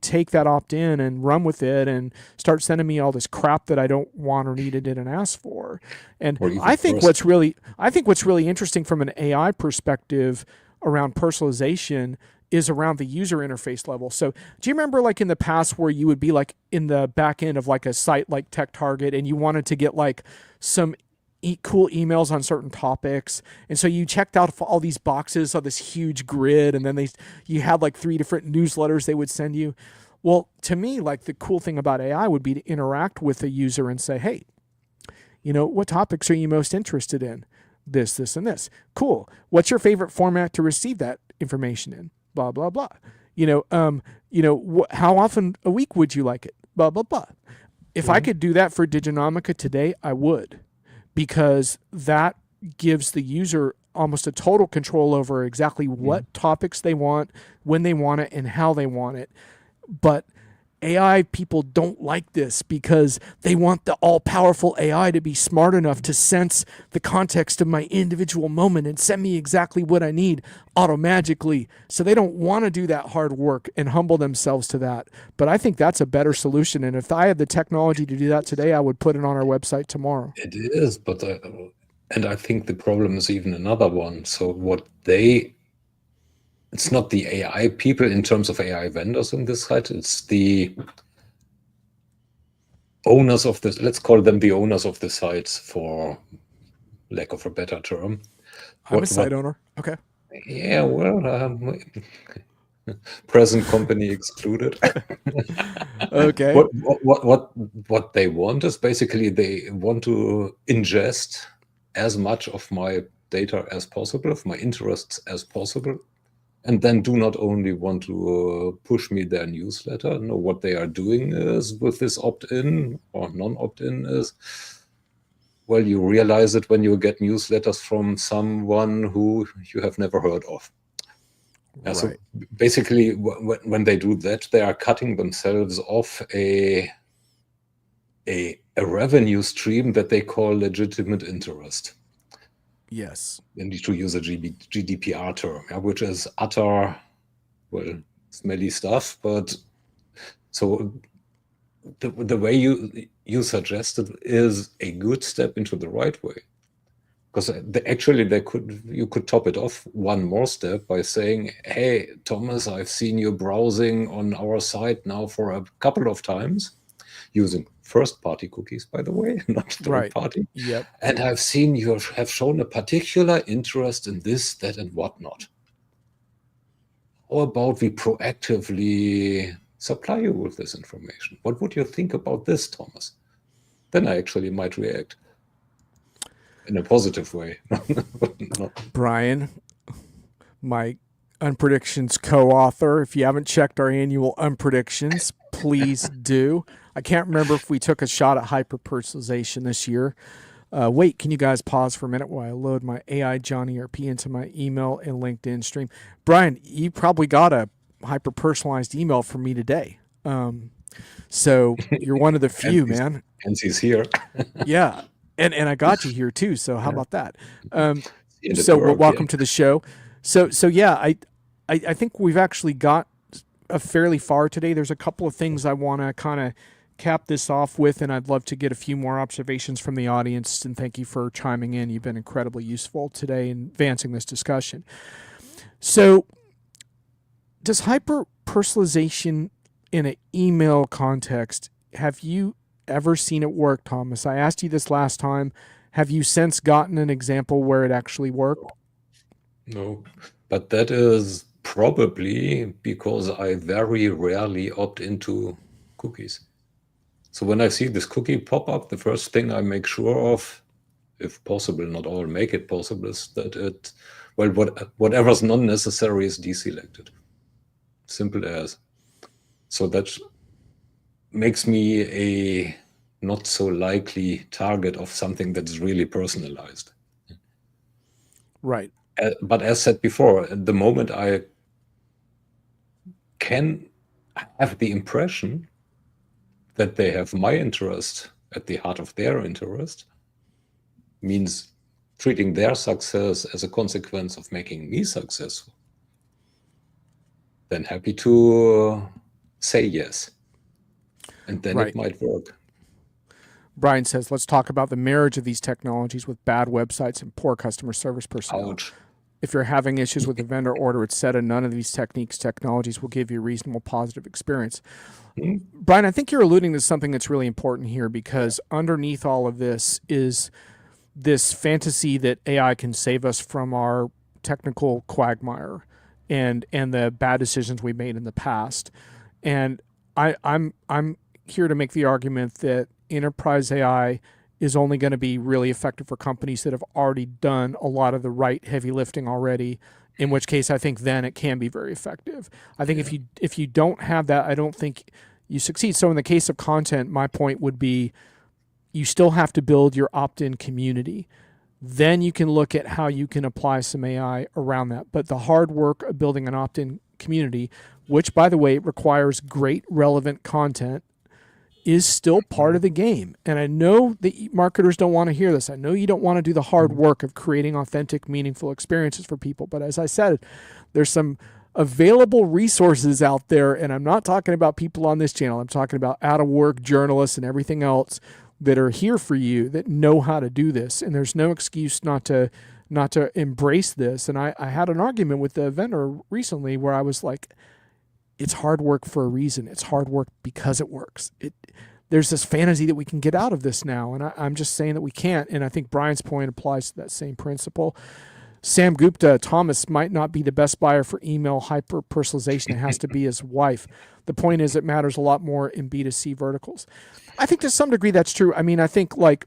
take that opt-in and run with it and start sending me all this crap that I don't want or need and didn't ask for. And I think what's really interesting from an AI perspective around personalization is around the user interface level. So do you remember like in the past where you would be like in the back end of like a site like TechTarget, and you wanted to get like some cool emails on certain topics, and so you checked out all these boxes on this huge grid, and then you had like 3 different newsletters they would send you? Well, to me, like the cool thing about AI would be to interact with the user and say, hey, what topics are you most interested in? This, and this. Cool. What's your favorite format to receive that information in? Blah, blah, blah. How often a week would you like it? Blah, blah, blah. If I could do that for Diginomica today, I would, because that gives the user almost a total control over exactly what topics they want, when they want it, and how they want it. But AI people don't like this because they want the all-powerful AI to be smart enough to sense the context of my individual moment and send me exactly what I need automagically. So they don't want to do that hard work and humble themselves to that. But I think that's a better solution. And if I had the technology to do that today, I would put it on our website tomorrow. It is, but and I think the problem is even another one. So it's not the AI people in terms of AI vendors on this side. It's the owners of this. Let's call them the owners of the sites, for lack of a better term. I'm a site owner. Okay. Yeah, well, present company excluded. Okay. What they want is basically they want to ingest as much of my data as possible, of my interests as possible, and then do not only want to push me their newsletter. No, what they are doing is, with this opt-in or non-opt-in, is, well, you realize it when you get newsletters from someone who you have never heard of. Yeah, so basically, when they do that, they are cutting themselves off a revenue stream that they call legitimate interest. Yes. They need to use a GDPR term, which is utter, well, smelly stuff. But so the way you suggested is a good step into the right way. Because you could top it off one more step by saying, hey, Thomas, I've seen you browsing on our site now for a couple of times, using first-party cookies, by the way, not third-party. Yep. And I've seen you have shown a particular interest in this, that, and whatnot. How about we proactively supply you with this information? What would you think about this, Thomas? Then I actually might react. In a positive way. Brian, my Unpredictions co-author, if you haven't checked our annual Unpredictions, please do. I can't remember if we took a shot at hyper-personalization this year. Wait, can you guys pause for a minute while I load my AI Johnny ERP into my email and LinkedIn stream? Brian, you probably got a hyper-personalized email from me today. So you're one of the few, man. And he's here. Yeah. And I got you here too. So how about that? So welcome to the show. So yeah, I think we've actually got a fairly far today. There's a couple of things I want to kind of cap this off with, and I'd love to get a few more observations from the audience. And thank you for chiming in. You've been incredibly useful today in advancing this discussion. So does hyper-personalization in an email context, have you ever seen it work, Thomas? I asked you this last time. Have you since gotten an example where it actually worked? No, but that is probably because I very rarely opt into cookies. So when I see this cookie pop up, the first thing I make sure of, if possible, not all make it possible, is that whatever's non-necessary is deselected. Simple as. So that makes me a not so likely target of something that's really personalized. Right. But as said before, the moment I can have the impression that they have my interest at the heart of their interest, means treating their success as a consequence of making me successful, then happy to say yes. And then it might work. Brian says, let's talk about the marriage of these technologies with bad websites and poor customer service personnel. Ouch. If you're having issues with the vendor order, etc., none of these technologies will give you a reasonable positive experience. Brian, I think you're alluding to something that's really important here, because underneath all of this is this fantasy that AI can save us from our technical quagmire and the bad decisions we made in the past. And I'm here to make the argument that enterprise AI is only going to be really effective for companies that have already done a lot of the right heavy lifting already, in which case I think then it can be very effective. I think if you don't have that, I don't think you succeed. So in the case of content, my point would be you still have to build your opt-in community. Then you can look at how you can apply some AI around that. But the hard work of building an opt-in community which, by the way, requires great relevant content, is still part of the game. And I know that marketers don't want to hear this. I know you don't want to do the hard work of creating authentic, meaningful experiences for people. But as I said, there's some available resources out there. And I'm not talking about people on this channel. I'm talking about out-of-work journalists and everything else that are here for you that know how to do this. And there's no excuse not to embrace this. And I had an argument with the vendor recently where I was like, it's hard work for a reason. It's hard work because it works. There's this fantasy that we can get out of this now, and I'm just saying that we can't. And I think Brian's point applies to that same principle. Sam Gupta, Thomas might not be the best buyer for email hyper-personalization. It has to be his wife. The point is it matters a lot more in B2C verticals. I think to some degree that's true. I mean, I think like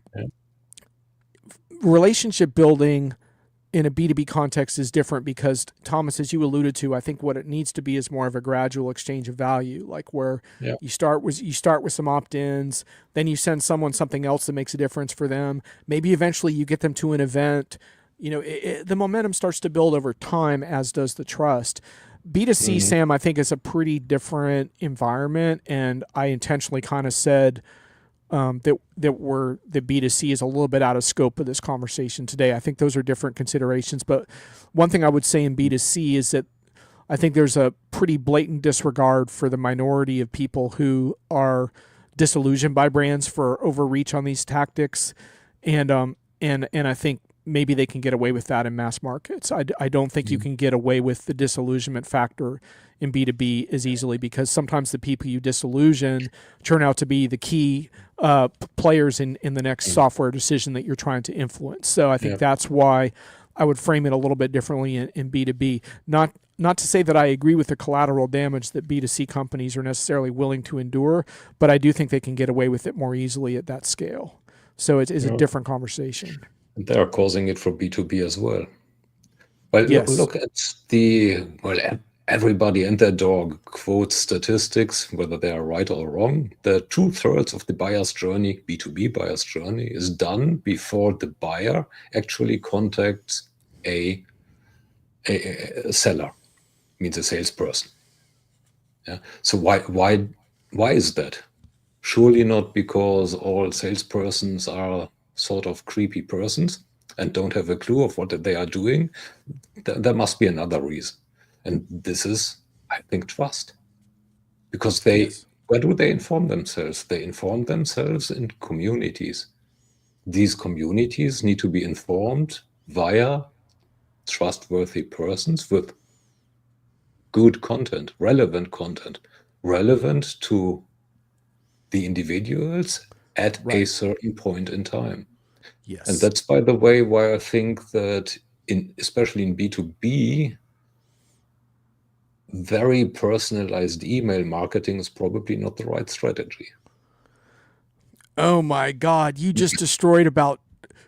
relationship building in a B2B context is different because, Thomas, as you alluded to, I think what it needs to be is more of a gradual exchange of value, like where you start with some opt-ins, then you send someone something else that makes a difference for them. Maybe eventually you get them to an event. You know, the momentum starts to build over time, as does the trust. B2C, Sam, I think is a pretty different environment, and I intentionally kind of said that B2C is a little bit out of scope of this conversation today. I think those are different considerations. But one thing I would say in B2C is that I think there's a pretty blatant disregard for the minority of people who are disillusioned by brands for overreach on these tactics, and I think maybe they can get away with that in mass markets. I don't think you can get away with the disillusionment factor in B2B as easily, because sometimes the people you disillusion turn out to be the key players in the next software decision that you're trying to influence. So I think that's why I would frame it a little bit differently in B2B. Not to say that I agree with the collateral damage that B2C companies are necessarily willing to endure, but I do think they can get away with it more easily at that scale. So it is a different conversation. And they are causing it for B2B as well. Well, look at everybody and their dog quotes statistics, whether they are right or wrong. The 2/3 of the buyer's journey, B2B buyer's journey, is done before the buyer actually contacts a seller, means a salesperson. Yeah. So why is that? Surely not because all salespersons are sort of creepy persons and don't have a clue of what they are doing. There must be another reason. And this is, I think, trust. Because where do they inform themselves? They inform themselves in communities. These communities need to be informed via trustworthy persons with good content, relevant to the individuals at a certain point in time. Yes. And that's, by the way, why I think that especially in B2B, very personalized email marketing is probably not the right strategy. Oh my God, you just destroyed about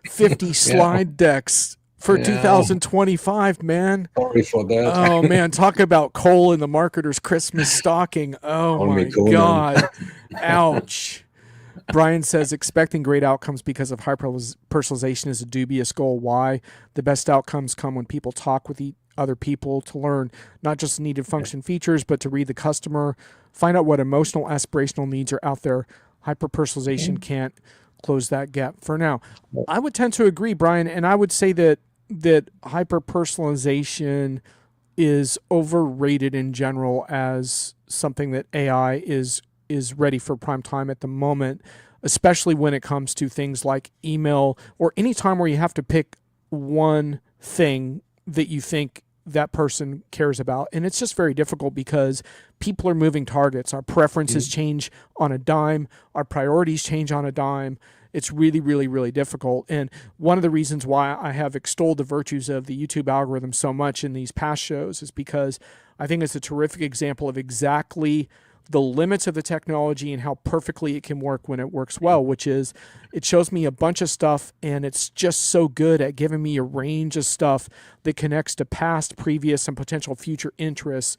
50 slide decks for 2025, man. Sorry for that. Oh man, talk about coal in the marketer's Christmas stocking. Oh my God. Ouch. Brian says, expecting great outcomes because of hyper-personalization is a dubious goal. Why? The best outcomes come when people talk with other people to learn not just needed function features, but to read the customer, find out what emotional, aspirational needs are out there. Hyper-personalization can't close that gap for now. I would tend to agree, Brian, and I would say that hyper-personalization is overrated in general as something that AI is ready for prime time at the moment, especially when it comes to things like email or any time where you have to pick one thing that you think that person cares about. And it's just very difficult because people are moving targets. Our preferences change on a dime. Our priorities change on a dime. It's really, really, really difficult. And one of the reasons why I have extolled the virtues of the YouTube algorithm so much in these past shows is because I think it's a terrific example of exactly the limits of the technology and how perfectly it can work when it works well, which is it shows me a bunch of stuff and it's just so good at giving me a range of stuff that connects to past, previous, and potential future interests,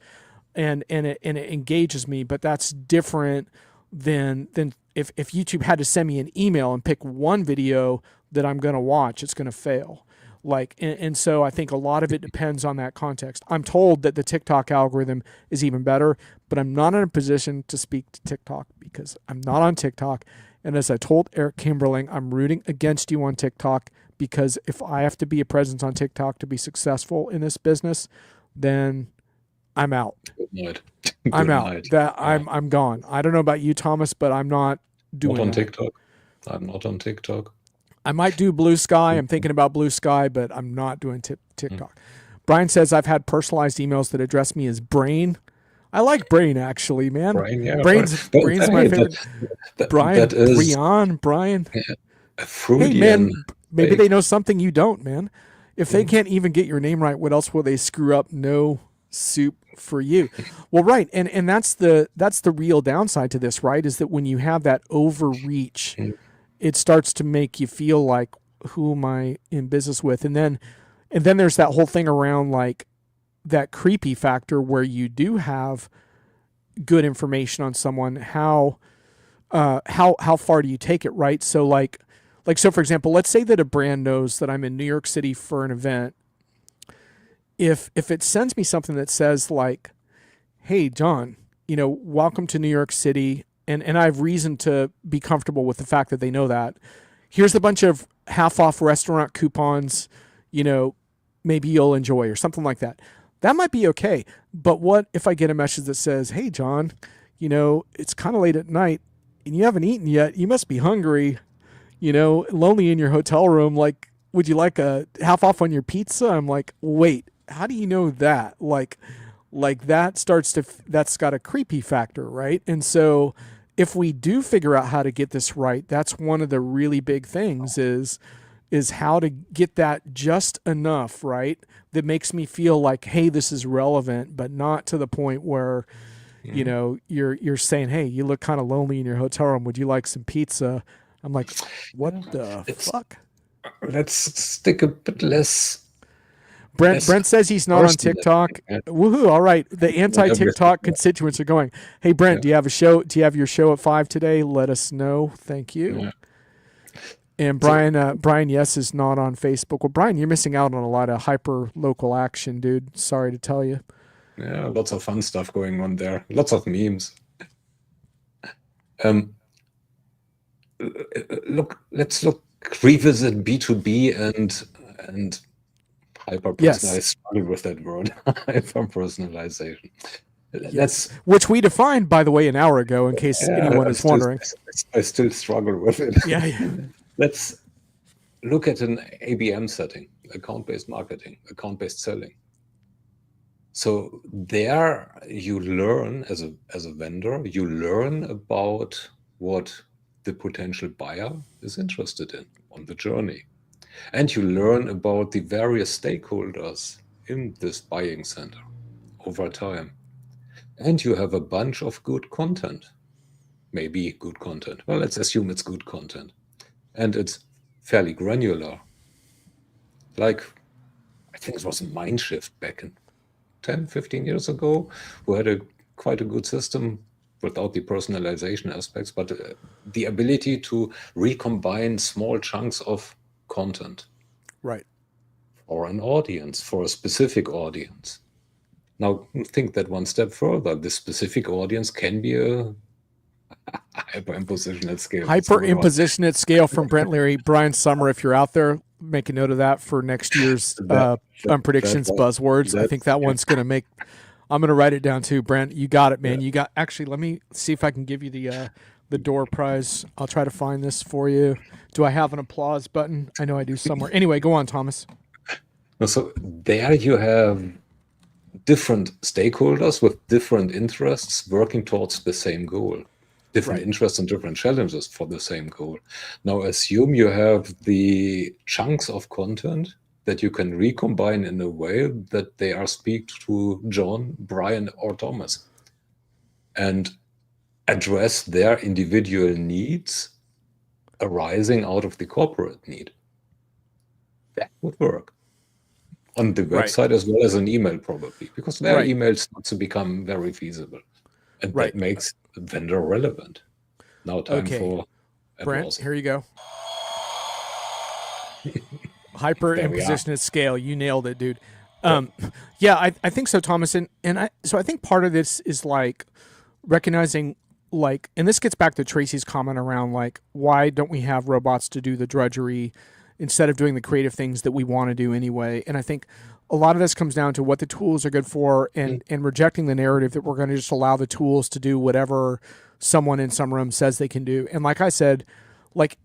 and it engages me. But that's different than if YouTube had to send me an email and pick one video that I'm going to watch, it's going to fail. Like, and so I think a lot of it depends on that context. I'm told that the TikTok algorithm is even better, but I'm not in a position to speak to TikTok because I'm not on TikTok. And as I told Eric Kimberling, I'm rooting against you on TikTok because if I have to be a presence on TikTok to be successful in this business, then I'm out. Good night. I'm Good out. night. That Yeah. I'm gone. I don't know about you, Thomas, but I'm not doing Not on that. TikTok. I'm not on TikTok. I might do Blue Sky. I'm Mm, thinking about Blue Sky, but I'm not doing mm. TikTok. Brian says I've had personalized emails that address me as Brain. I like Brain actually, man. Brian, yeah, Brian. Brain's my Hey, favorite. that is Brian. a Hey Freudian man, maybe they mistake. know something you don't, man. If they Mm. can't even get your name right, what else will they screw up? No soup for you. Well, right, and that's the real downside to this, right? Is that when you have that overreach, Mm. it starts to make you feel like, who am I in business with? And then there's that whole thing around like that creepy factor where you do have good information on someone. How far do you take it, right? So so for example, let's say that a brand knows that I'm in New York City for an event. If it sends me something that says like, hey John, welcome to New York City, and I have reason to be comfortable with the fact that they know that. Here's a bunch of half off restaurant coupons, you know, maybe you'll enjoy, or something like that. That might be okay. But what if I get a message that says, hey John, it's kind of late at night and you haven't eaten yet. You must be hungry, lonely in your hotel room. Like, would you like a half off on your pizza? I'm like, wait, how do you know that? Like that's got a creepy factor, right? And so if we do figure out how to get this right, that's one of the really big things is how to get that just enough, right? That makes me feel like, hey, this is relevant, but not to the point where, Mm. you're saying, hey, you look kind of lonely in your hotel room. Would you like some pizza? I'm like, what Yeah. the It's fuck? Let's stick a bit Brent less Brent says he's not on personal. TikTok. Yeah. Woohoo! All right, the Not everything. anti-TikTok constituents are going. Hey Yeah. Brent, do you have a show? Do you have your show at 5 today? Let us know. Thank you. Yeah. And So Brian, yes, is not on Facebook. Well, Brian, you're missing out on a lot of hyper local action, dude. Sorry to tell you. yeah, lots of fun stuff going on there. Lots of memes. Um, let's revisit B2B and hyper Yes, personalized. Struggle with that word. Hyper personalization. yes. Let's Which we defined, by the way, an hour ago, in case Yeah, anyone is wondering. I still struggle with it. Yeah, yeah. Let's look at an ABM setting, account-based marketing, account-based selling. So there you learn as a vendor, you learn about what the potential buyer is interested in on the journey. And you learn about the various stakeholders in this buying center over time. And you have a bunch of good content. Maybe good content. Well, let's assume it's good content. And it's fairly granular. Like, I think it was Mindshift back in 10, 15 years ago, who had quite a good system without the personalization aspects, but the ability to recombine small chunks of content Right. for an audience, for a specific audience. Now, think that one step further. This specific audience can be a hyperimposition at scale. That's the word. Hyperimposition at scale from Brent Leary. Brian Summer, if you're out there, make a note of that for next year's That, that, predictions that, buzzwords. I that, think that yeah. one's going to make. I'm going to write it down too, Brent. You got it, man. You got. Actually, let me see if I can give you the door prize. I'll try to find this for you. Do I have an applause button? I know I do somewhere. Anyway, go on, Thomas. So there you have different stakeholders with different interests working towards the same goal. Different Right. interests and different challenges for the same goal. Now assume you have the chunks of content that you can recombine in a way that they are speak to John, Brian, or Thomas, and address their individual needs arising out of the corporate need. That would work on the Right. website as well as an email, probably, because their Right. email starts to become very feasible, and Right. that makes the vendor relevant. Now time Okay. for Brent, applause. here you go. Hyperimposition at scale. You nailed it, dude. Yeah, I think so, Thomas. And I think part of this is like recognizing, like, and this gets back to Tracy's comment around, like, why don't we have robots to do the drudgery instead of doing the creative things that we want to do anyway? And I think a lot of this comes down to what the tools are good for, and rejecting the narrative that we're going to just allow the tools to do whatever someone in some room says they can do. And like I said, like,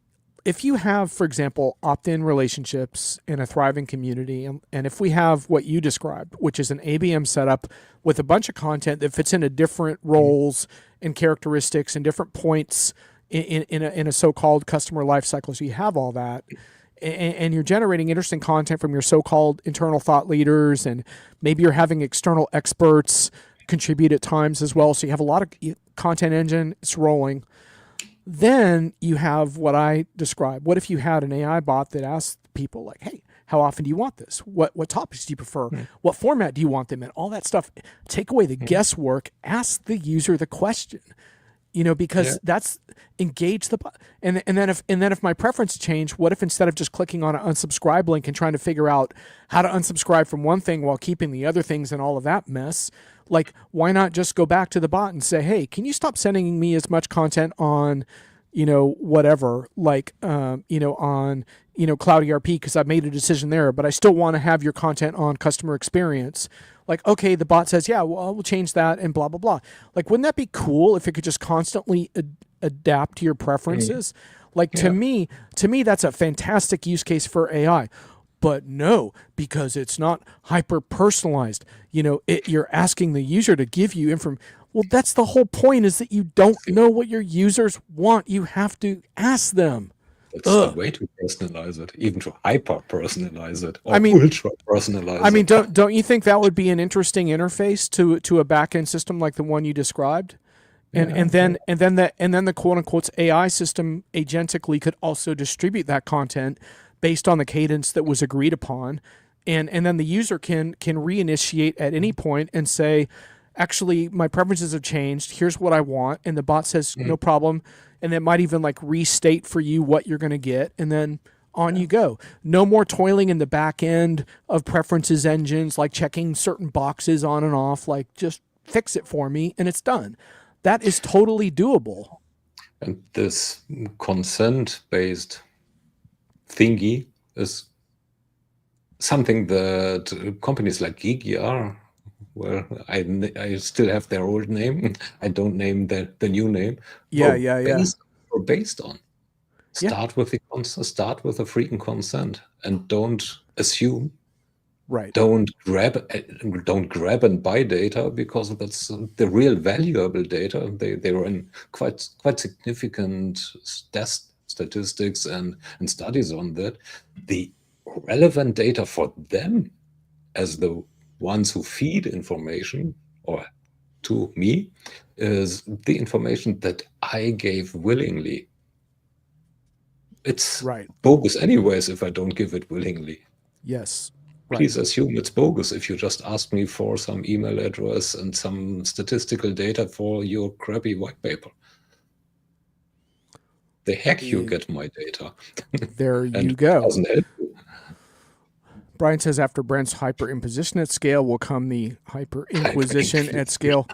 if you have, for example, opt-in relationships in a thriving community, and if we have what you described, which is an ABM setup with a bunch of content that fits into different roles and characteristics and different points in a so-called customer life cycle, so you have all that, and you're generating interesting content from your so-called internal thought leaders, and maybe you're having external experts contribute at times as well, so you have a lot of content engine, it's rolling. Then you have what I described. What if you had an AI bot that asked people, like, hey, how often do you want this? What topics do you prefer? What format do you want them in? All that stuff. Take away the guesswork. Ask the user the question. Because that's engage the bot. And then if my preference change, what if instead of just clicking on an unsubscribe link and trying to figure out how to unsubscribe from one thing while keeping the other things and all of that mess, like, why not just go back to the bot and say, hey, can you stop sending me as much content on, whatever, like, on, Cloud ERP, because I've made a decision there, but I still want to have your content on customer experience. Like, okay, the bot says, yeah, well, we'll change that and blah, blah, blah. Like, wouldn't that be cool if it could just constantly adapt to your preferences? Like, to me, that's a fantastic use case for AI. But no, because it's not hyper-personalized. You're asking the user to give you information. Well, that's the whole point, is that you don't know what your users want. You have to ask them. That's the way to personalize it, even to hyper-personalize it, or ultra-personalize it. I mean, don't you think that would be an interesting interface to a back-end system like the one you described? And then the quote-unquote AI system agentically could also distribute that content based on the cadence that was agreed upon, and then the user can reinitiate at any point and say, actually, my preferences have changed. Here's what I want, and the bot says no problem, and it might even like restate for you what you're going to get, and then on you go. No more toiling in the back end of preferences engines, like checking certain boxes on and off. Like, just fix it for me, and it's done. That is totally doable. And this consent-based thingy is something that companies like Gigi are, well, I still have their old name. I don't name the new name. Based on. Start with the freaking consent, and don't assume. Right. Don't grab and buy data, because that's the real valuable data. They run quite significant statistics and studies on that. The relevant data for them, as the ones who feed information, or to me, is the information that I gave willingly. It's bogus anyways if I don't give it willingly. Yes. Please assume it's bogus if you just ask me for some email address and some statistical data for your crappy white paper. The heck you get my data. There you go. Doesn't help you. Brian says, after Brent's hyperimposition at scale will come the hyperinquisition at scale.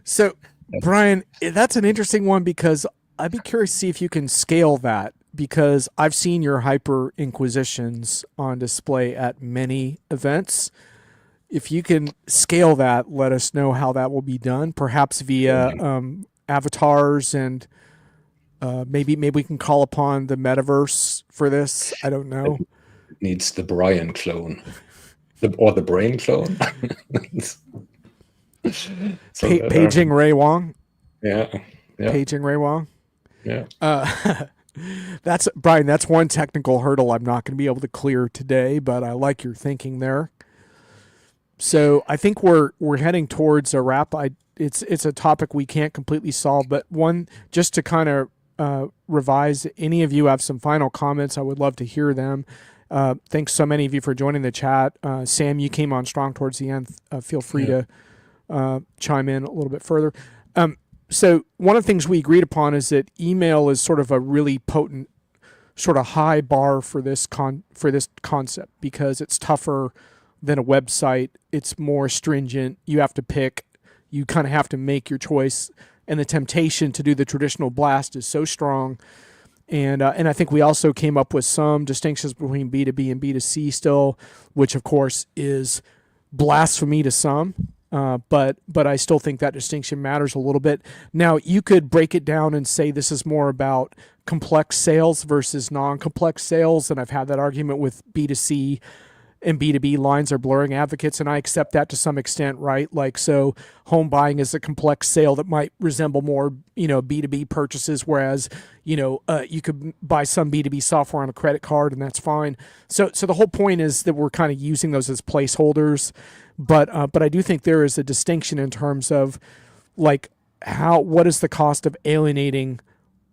So, Brian, that's an interesting one, because I'd be curious to see if you can scale that, because I've seen your hyperinquisitions on display at many events. If you can scale that, let us know how that will be done, perhaps via avatars, and maybe we can call upon the metaverse for this. I don't know. It needs the Brian clone, or the brain clone. Paging Ray Wang. Yeah. Paging Ray Wang. Yeah. That's Brian. That's one technical hurdle I'm not going to be able to clear today, but I like your thinking there. So I think we're heading towards a wrap. It's a topic we can't completely solve, but one, just to kind of revise. Any of you have some final comments? I would love to hear them. Thanks so many of you for joining the chat. Sam, you came on strong towards the end. Feel free to chime in a little bit further. So one of the things we agreed upon is that email is sort of a really potent sort of high bar for this concept because it's tougher than a website. It's more stringent. You have to pick. You kind of have to make your choice, and the temptation to do the traditional blast is so strong. And I think we also came up with some distinctions between B2B and B2C still, which of course is blasphemy to some. But I still think that distinction matters a little bit. Now, you could break it down and say this is more about complex sales versus non-complex sales, and I've had that argument with B2C and B2B lines are blurring advocates, and I accept that to some extent, right? Like, so home buying is a complex sale that might resemble more, B2B purchases, whereas, you could buy some B2B software on a credit card, and that's fine. So the whole point is that we're kind of using those as placeholders, but I do think there is a distinction in terms of, like, what is the cost of alienating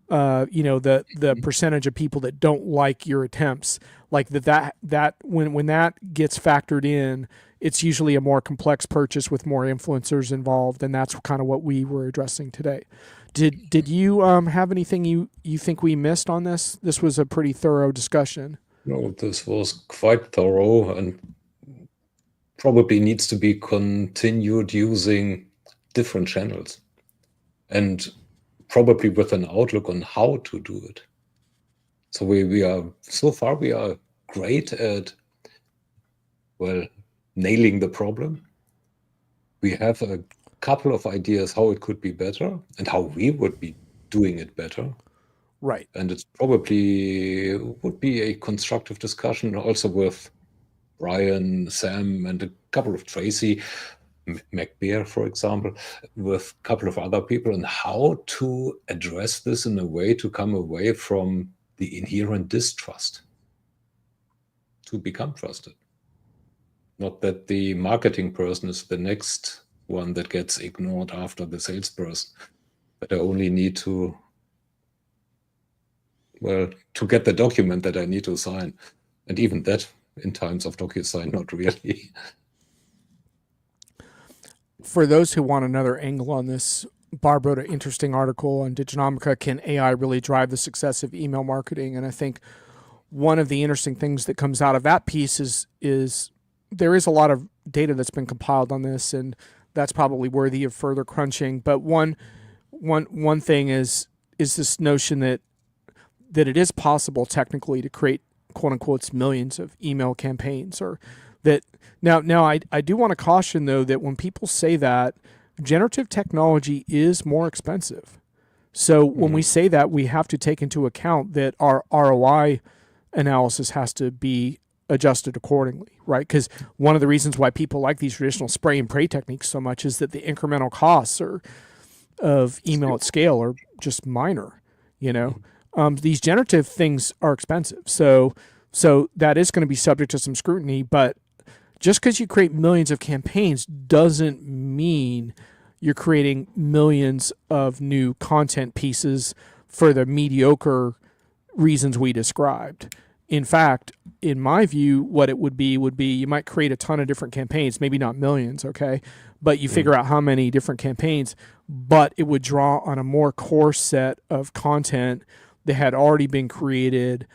the percentage of people that don't like your attempts, like that when that gets factored in, it's usually a more complex purchase with more influencers involved, and that's kind of what we were addressing today. Did you have anything you think we missed on this? This was a pretty thorough discussion. No, this was quite thorough and probably needs to be continued using different channels, and probably with an outlook on how to do it. So we are great at, well, nailing the problem. We have a couple of ideas how it could be better and how we would be doing it better. Right. And it's probably would be a constructive discussion also with Brian, Sam, and a couple of Tracy, McBear, for example, with a couple of other people, and how to address this in a way to come away from the inherent distrust to become trusted. Not that the marketing person is the next one that gets ignored after the salesperson, but I only need to get the document that I need to sign. And even that in times of DocuSign, not really. For those who want another angle on this, Barb wrote an interesting article on Diginomica, Can AI Really Drive the Success of Email Marketing? And I think one of the interesting things that comes out of that piece is there is a lot of data that's been compiled on this, and that's probably worthy of further crunching. But one thing is this notion that it is possible technically to create quote unquote millions of email campaigns, or that now I do want to caution though that when people say that, generative technology is more expensive. So when we say that, we have to take into account that our ROI analysis has to be adjusted accordingly, right? Because one of the reasons why people like these traditional spray and pray techniques so much is that the incremental costs of email at scale are just minor. These generative things are expensive, so that is going to be subject to some scrutiny. But just because you create millions of campaigns doesn't mean you're creating millions of new content pieces for the mediocre reasons we described. In fact, in my view, what it would be you might create a ton of different campaigns, maybe not millions, okay? But you figure out how many different campaigns, but it would draw on a more core set of content that had already been created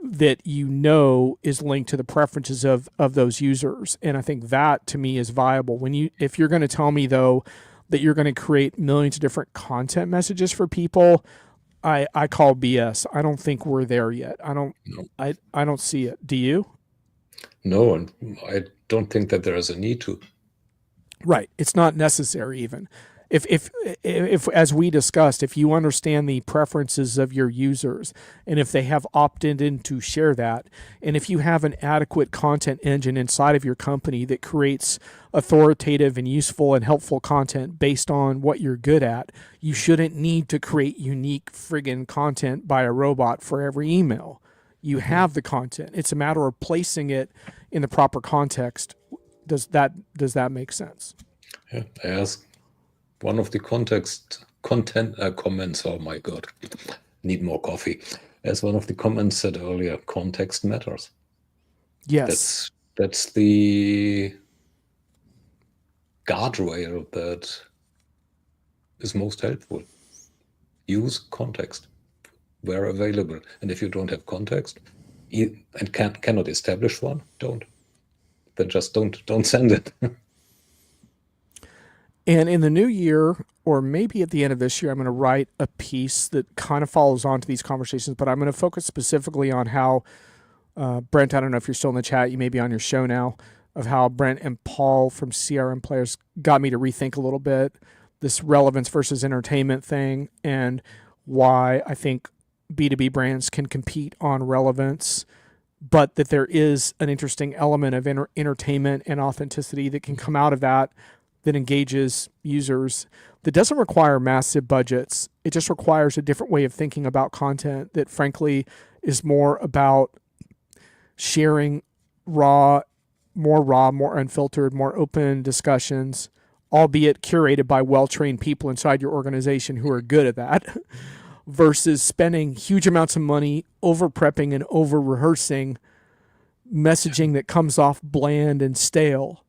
that is linked to the preferences of those users. And I think that to me is viable. If you're going to tell me though that you're going to create millions of different content messages for people, I call BS. I don't think we're there yet. I don't see it. Do you? No, and I don't think that there is a need to. Right. It's not necessary even. If as we discussed, if you understand the preferences of your users and if they have opted in to share that, and if you have an adequate content engine inside of your company that creates authoritative and useful and helpful content based on what you're good at, you shouldn't need to create unique friggin' content by a robot for every email. You have the content. It's a matter of placing it in the proper context. Does that make sense? Yeah, I asked one of the content comments, oh my God, need more coffee. As one of the comments said earlier, context matters. Yes. That's the guardrail that is most helpful. Use context. where available. And if you don't have context and cannot establish one, don't. Then just don't send it. And in the new year, or maybe at the end of this year, I'm going to write a piece that kind of follows on to these conversations, but I'm going to focus specifically on how, Brent, I don't know if you're still in the chat, you may be on your show now, of how Brent and Paul from CRM Players got me to rethink a little bit this relevance versus entertainment thing, and why I think B2B brands can compete on relevance, but that there is an interesting element of entertainment and authenticity that can come out of that engages users, that doesn't require massive budgets. It just requires a different way of thinking about content that frankly is more about sharing more unfiltered, more open discussions, albeit curated by well-trained people inside your organization who are good at that, versus spending huge amounts of money over prepping and over rehearsing messaging that comes off bland and stale.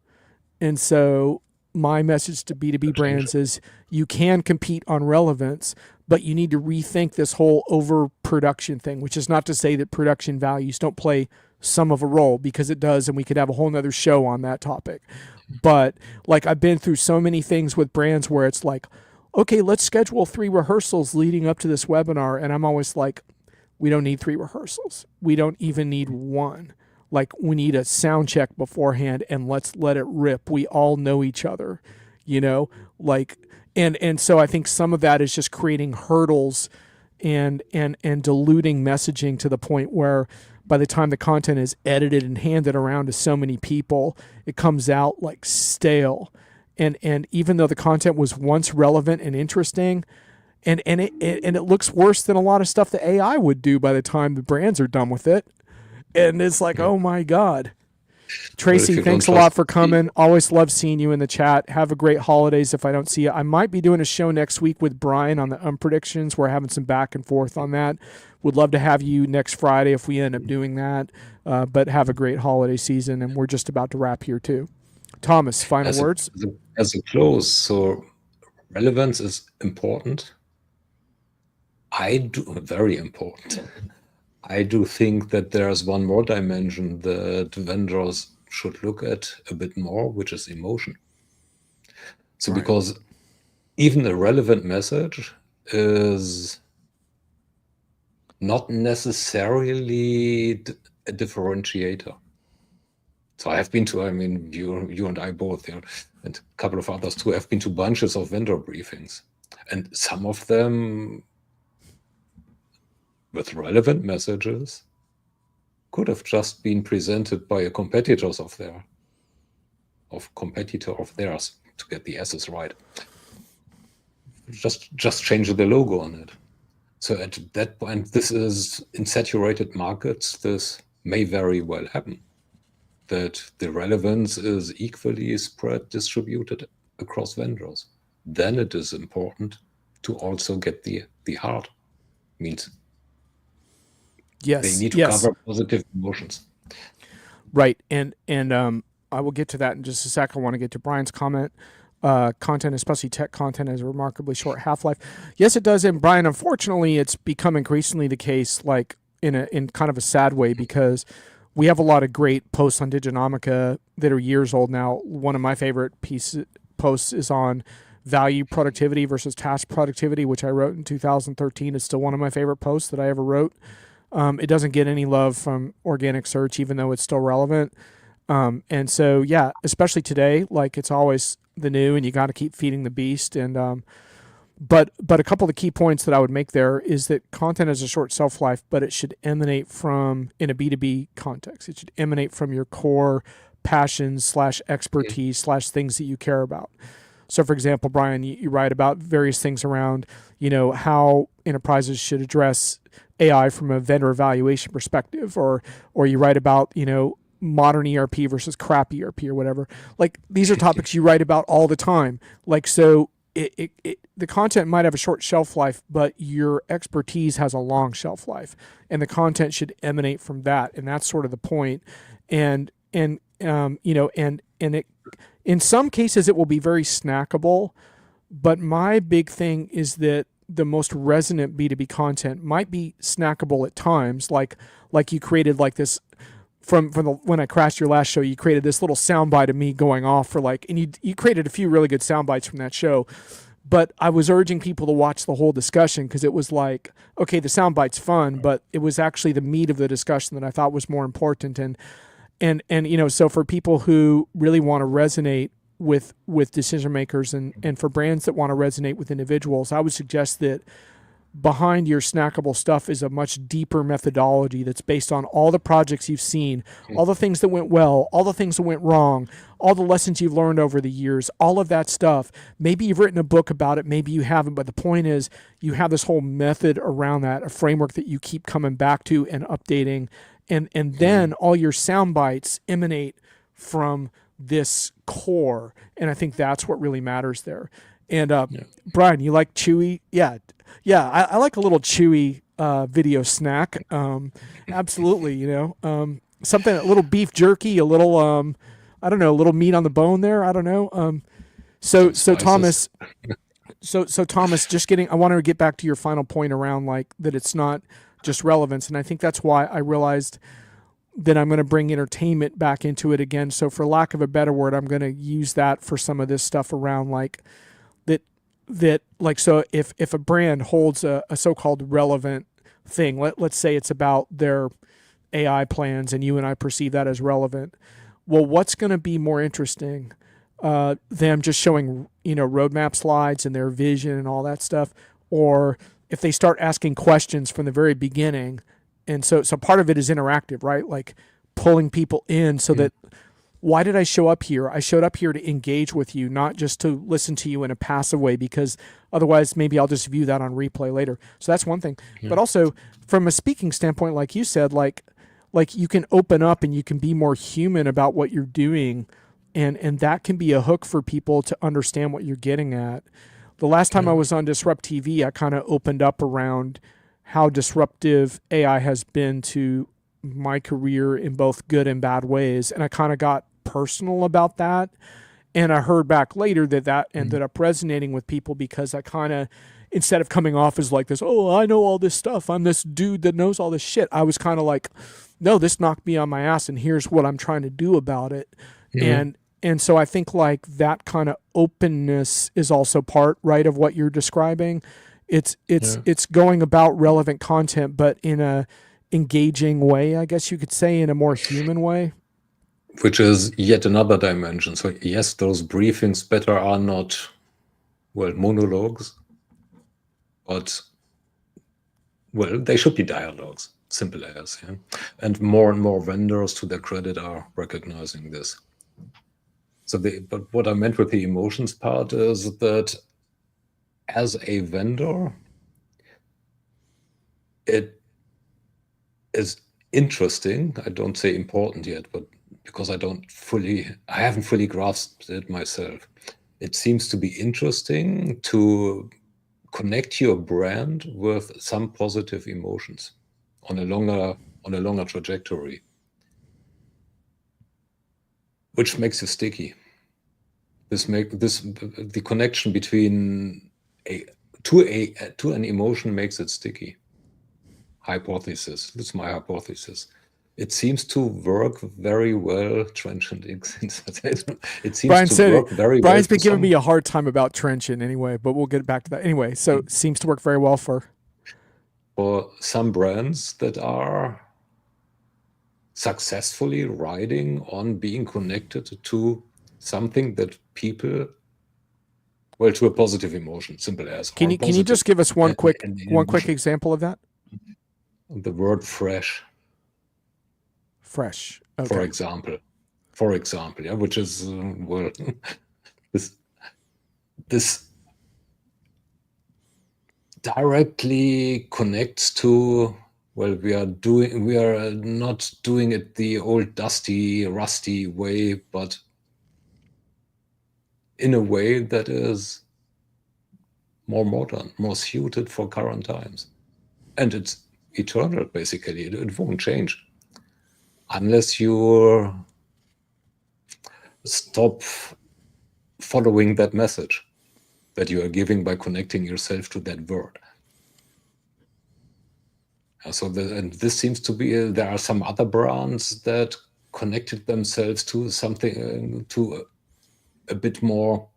And so my message to B2B brands is you can compete on relevance, but you need to rethink this whole overproduction thing, which is not to say that production values don't play some of a role, because it does, and we could have a whole nother show on that topic. But like, I've been through so many things with brands where it's like, okay, let's schedule 3 rehearsals leading up to this webinar. And I'm always like, we don't need 3 rehearsals. We don't even need 1. Like, we need a sound check beforehand and let's let it rip. We all know each other, like, and so I think some of that is just creating hurdles and diluting messaging to the point where by the time the content is edited and handed around to so many people, it comes out like stale. And even though the content was once relevant and interesting, and it looks worse than a lot of stuff that AI would do by the time the brands are done with it. And it's like, oh my God. Tracy, thanks a lot for coming. Always love seeing you in the chat. Have a great holidays if I don't see you. I might be doing a show next week with Brian on the predictions. We're having some back and forth on that. Would love to have you next Friday if we end up doing that. But have a great holiday season, and we're just about to wrap here too. Thomas, final words? As a close, so relevance is important. Very important. I do think that there's one more dimension that vendors should look at a bit more, which is emotion. So right. Because even a relevant message is not necessarily a differentiator. So I have been to, you and I both, and a couple of others too, have been to bunches of vendor briefings. And some of them with relevant messages could have just been presented by a competitor of theirs to get the S's right. Just change the logo on it. So at that point, this is in saturated markets, this may very well happen, that the relevance is equally distributed across vendors. Then it is important to also get the heart. Means yes, they need to cover positive emotions. Right. And I will get to that in just a sec. I want to get to Brian's comment. Content, especially tech content, has a remarkably short half-life. Yes, it does. And Brian, unfortunately, it's become increasingly the case, like in kind of a sad way, because we have a lot of great posts on Diginomica that are years old now. One of my favorite posts is on value productivity versus task productivity, which I wrote in 2013. It's still one of my favorite posts that I ever wrote. It doesn't get any love from organic search, even though it's still relevant. And so, yeah, especially today, like it's always the new, and you got to keep feeding the beast. And but a couple of the key points that I would make there is that content has a short shelf life, but it should emanate from, in a B2B context, it should emanate from your core passions / expertise / things that you care about. So, for example, Brian, you write about various things around, how enterprises should address AI from a vendor evaluation perspective, or you write about, modern ERP versus crap ERP or whatever. Like, these are topics you write about all the time. Like, so the content might have a short shelf life, but your expertise has a long shelf life, and the content should emanate from that. And that's sort of the point. And it, in some cases it will be very snackable, but my big thing is that the most resonant B2B content might be snackable at times, like you created like this from when I crashed your last show, you created this little soundbite of me going off for like, and you created a few really good sound bites from that show. But I was urging people to watch the whole discussion because it was like, okay, the sound bite's fun, but it was actually the meat of the discussion that I thought was more important. And so for people who really want to resonate with decision makers and for brands that want to resonate with individuals, I would suggest that behind your snackable stuff is a much deeper methodology that's based on all the projects you've seen, all the things that went well, all the things that went wrong, all the lessons you've learned over the years, all of that stuff. Maybe you've written a book about it, maybe you haven't, but the point is you have this whole method around that, a framework that you keep coming back to and updating. And then all your sound bites emanate from this core. And I think that's what really matters there. And Brian, you like chewy? Yeah, I like a little chewy video snack. Absolutely, something, a little beef jerky, a little I don't know, a little meat on the bone there. I don't know. So Thomas, so Thomas, I want to get back to your final point around like that it's not just relevance, and I think that's why I realized that I'm going to bring entertainment back into it again. So for lack of a better word, I'm going to use that for some of this stuff around like that like, so if a brand holds a so-called relevant thing, let's say it's about their AI plans and you and I perceive that as relevant. Well, what's going to be more interesting? Them just showing, roadmap slides and their vision and all that stuff, or if they start asking questions from the very beginning. And so part of it is interactive, right? Like pulling people in so that, why did I show up here? I showed up here to engage with you, not just to listen to you in a passive way, because otherwise maybe I'll just view that on replay later. So that's one thing. Yeah. But also from a speaking standpoint, like you said, like you can open up and you can be more human about what you're doing. And that can be a hook for people to understand what you're getting at. The last time I was on Disrupt TV, I kind of opened up around how disruptive AI has been to my career in both good and bad ways. And I kind of got personal about that. And I heard back later that ended up resonating with people because I kind of, instead of coming off as like this, oh, I know all this stuff, I'm this dude that knows all this shit, I was kind of like, no, this knocked me on my ass and here's what I'm trying to do about it. And so I think like that kind of openness is also part, right, of what you're describing. It's going about relevant content, but in a engaging way, I guess you could say, in a more human way. Which is yet another dimension. So yes, those briefings better are not, monologues, but, they should be dialogues, simple as, yeah. And more vendors, to their credit, are recognizing this. So but what I meant with the emotions part is that as a vendor, it is interesting. I don't say important yet, but because I haven't fully grasped it myself. It seems to be interesting to connect your brand with some positive emotions on a longer trajectory, which makes you sticky. The connection between to an emotion makes it sticky. Hypothesis. That's my hypothesis. It seems to work very well. Trenchant. It seems to work very well. Brian's been giving me a hard time about Trenchant anyway, but we'll get back to that anyway. So it seems to work very well for some brands that are successfully riding on being connected to something that people, to a positive emotion, simple as. Can you just give us one quick example of that? The word fresh. Fresh. Okay. For example, yeah, which is this directly connects to, we are not doing it the old dusty, rusty way, but in a way that is more modern, more suited for current times. And it's eternal, basically. It won't change unless you stop following that message. that you are giving by connecting yourself to that word. So and this seems to be, there are some other brands that connected themselves to something, to a bit more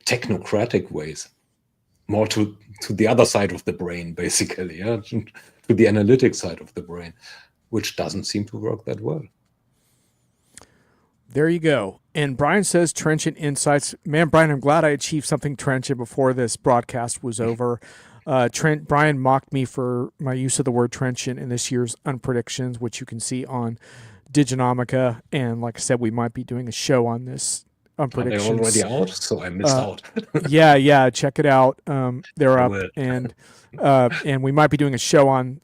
technocratic ways, more to the other side of the brain, basically, to the analytic side of the brain, which doesn't seem to work that well. There you go. And Brian says trenchant insights. Man, Brian, I'm glad I achieved something trenchant before this broadcast was over. Brian mocked me for my use of the word trenchant in this year's Unpredictions, which you can see on Diginomica. And like I said, we might be doing a show on this Unpredictions. Are they already out? So I missed out. Yeah, check it out. They're up, and we might be doing a show on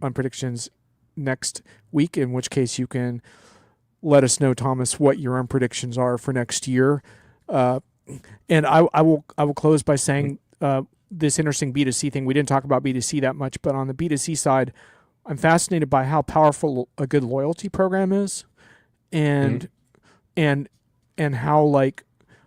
Unpredictions next week. In which case, you can let us know, Thomas, what your Unpredictions are for next year. And I will close by saying this interesting B2C thing. We didn't talk about B2C that much, but on the B2C side, I'm fascinated by how powerful a good loyalty program is, and how, like,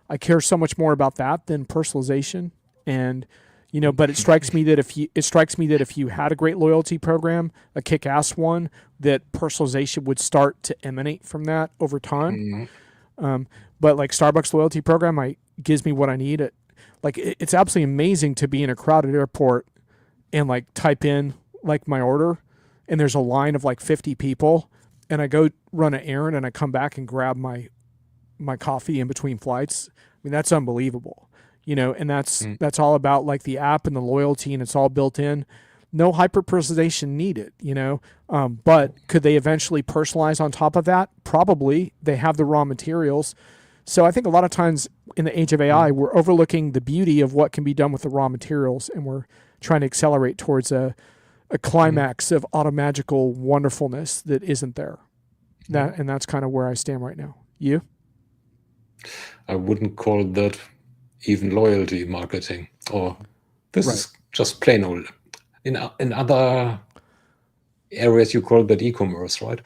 I care so much more about that than personalization. And but it strikes me that if you had a great loyalty program, a kick-ass one, that personalization would start to emanate from that over time. But like Starbucks loyalty program, gives me what I need. It's absolutely amazing to be in a crowded airport and like type in like my order, and there's a line of like 50 people, and I go run an errand, and I come back and grab my coffee in between flights. I mean, that's unbelievable. And that's all about like the app and the loyalty, and it's all built in. No hyper personalization needed, but could they eventually personalize on top of that? Probably. They have the raw materials. So I think a lot of times in the age of AI, we're overlooking the beauty of what can be done with the raw materials, and we're trying to accelerate towards a climax of automagical wonderfulness that isn't there. And that's kind of where I stand right now. You? I wouldn't call that even loyalty marketing, or this is just plain old. In other areas, you call that e-commerce, right?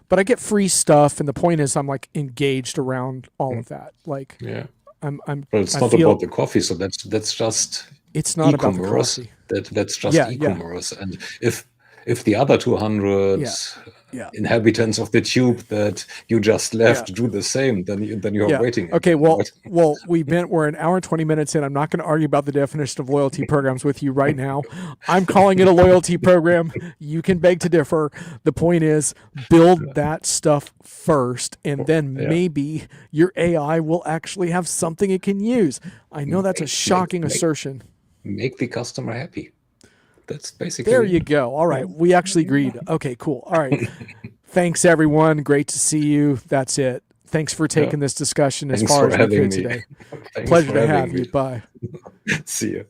But I get free stuff, and the point is, I'm like engaged around all of that. Like, yeah, I'm. Well, it's not about the coffee, so that's just. It's not e-commerce. About the coffee. That's just e-commerce, and if the other 200 inhabitants of the tube that you just left do the same, then you're waiting. Okay, well, we're an hour and 20 minutes in. I'm not going to argue about the definition of loyalty programs with you right now. I'm calling it a loyalty program. You can beg to differ. The point is, build that stuff first, and then maybe your AI will actually have something it can use. I know that's a shocking assertion. Make the customer happy. That's basically. There you go. All right. We actually agreed. Okay, cool. All right. Thanks, everyone. Great to see you. That's it. Thanks for taking this discussion as far as we could today. Pleasure to have you. Bye. See you.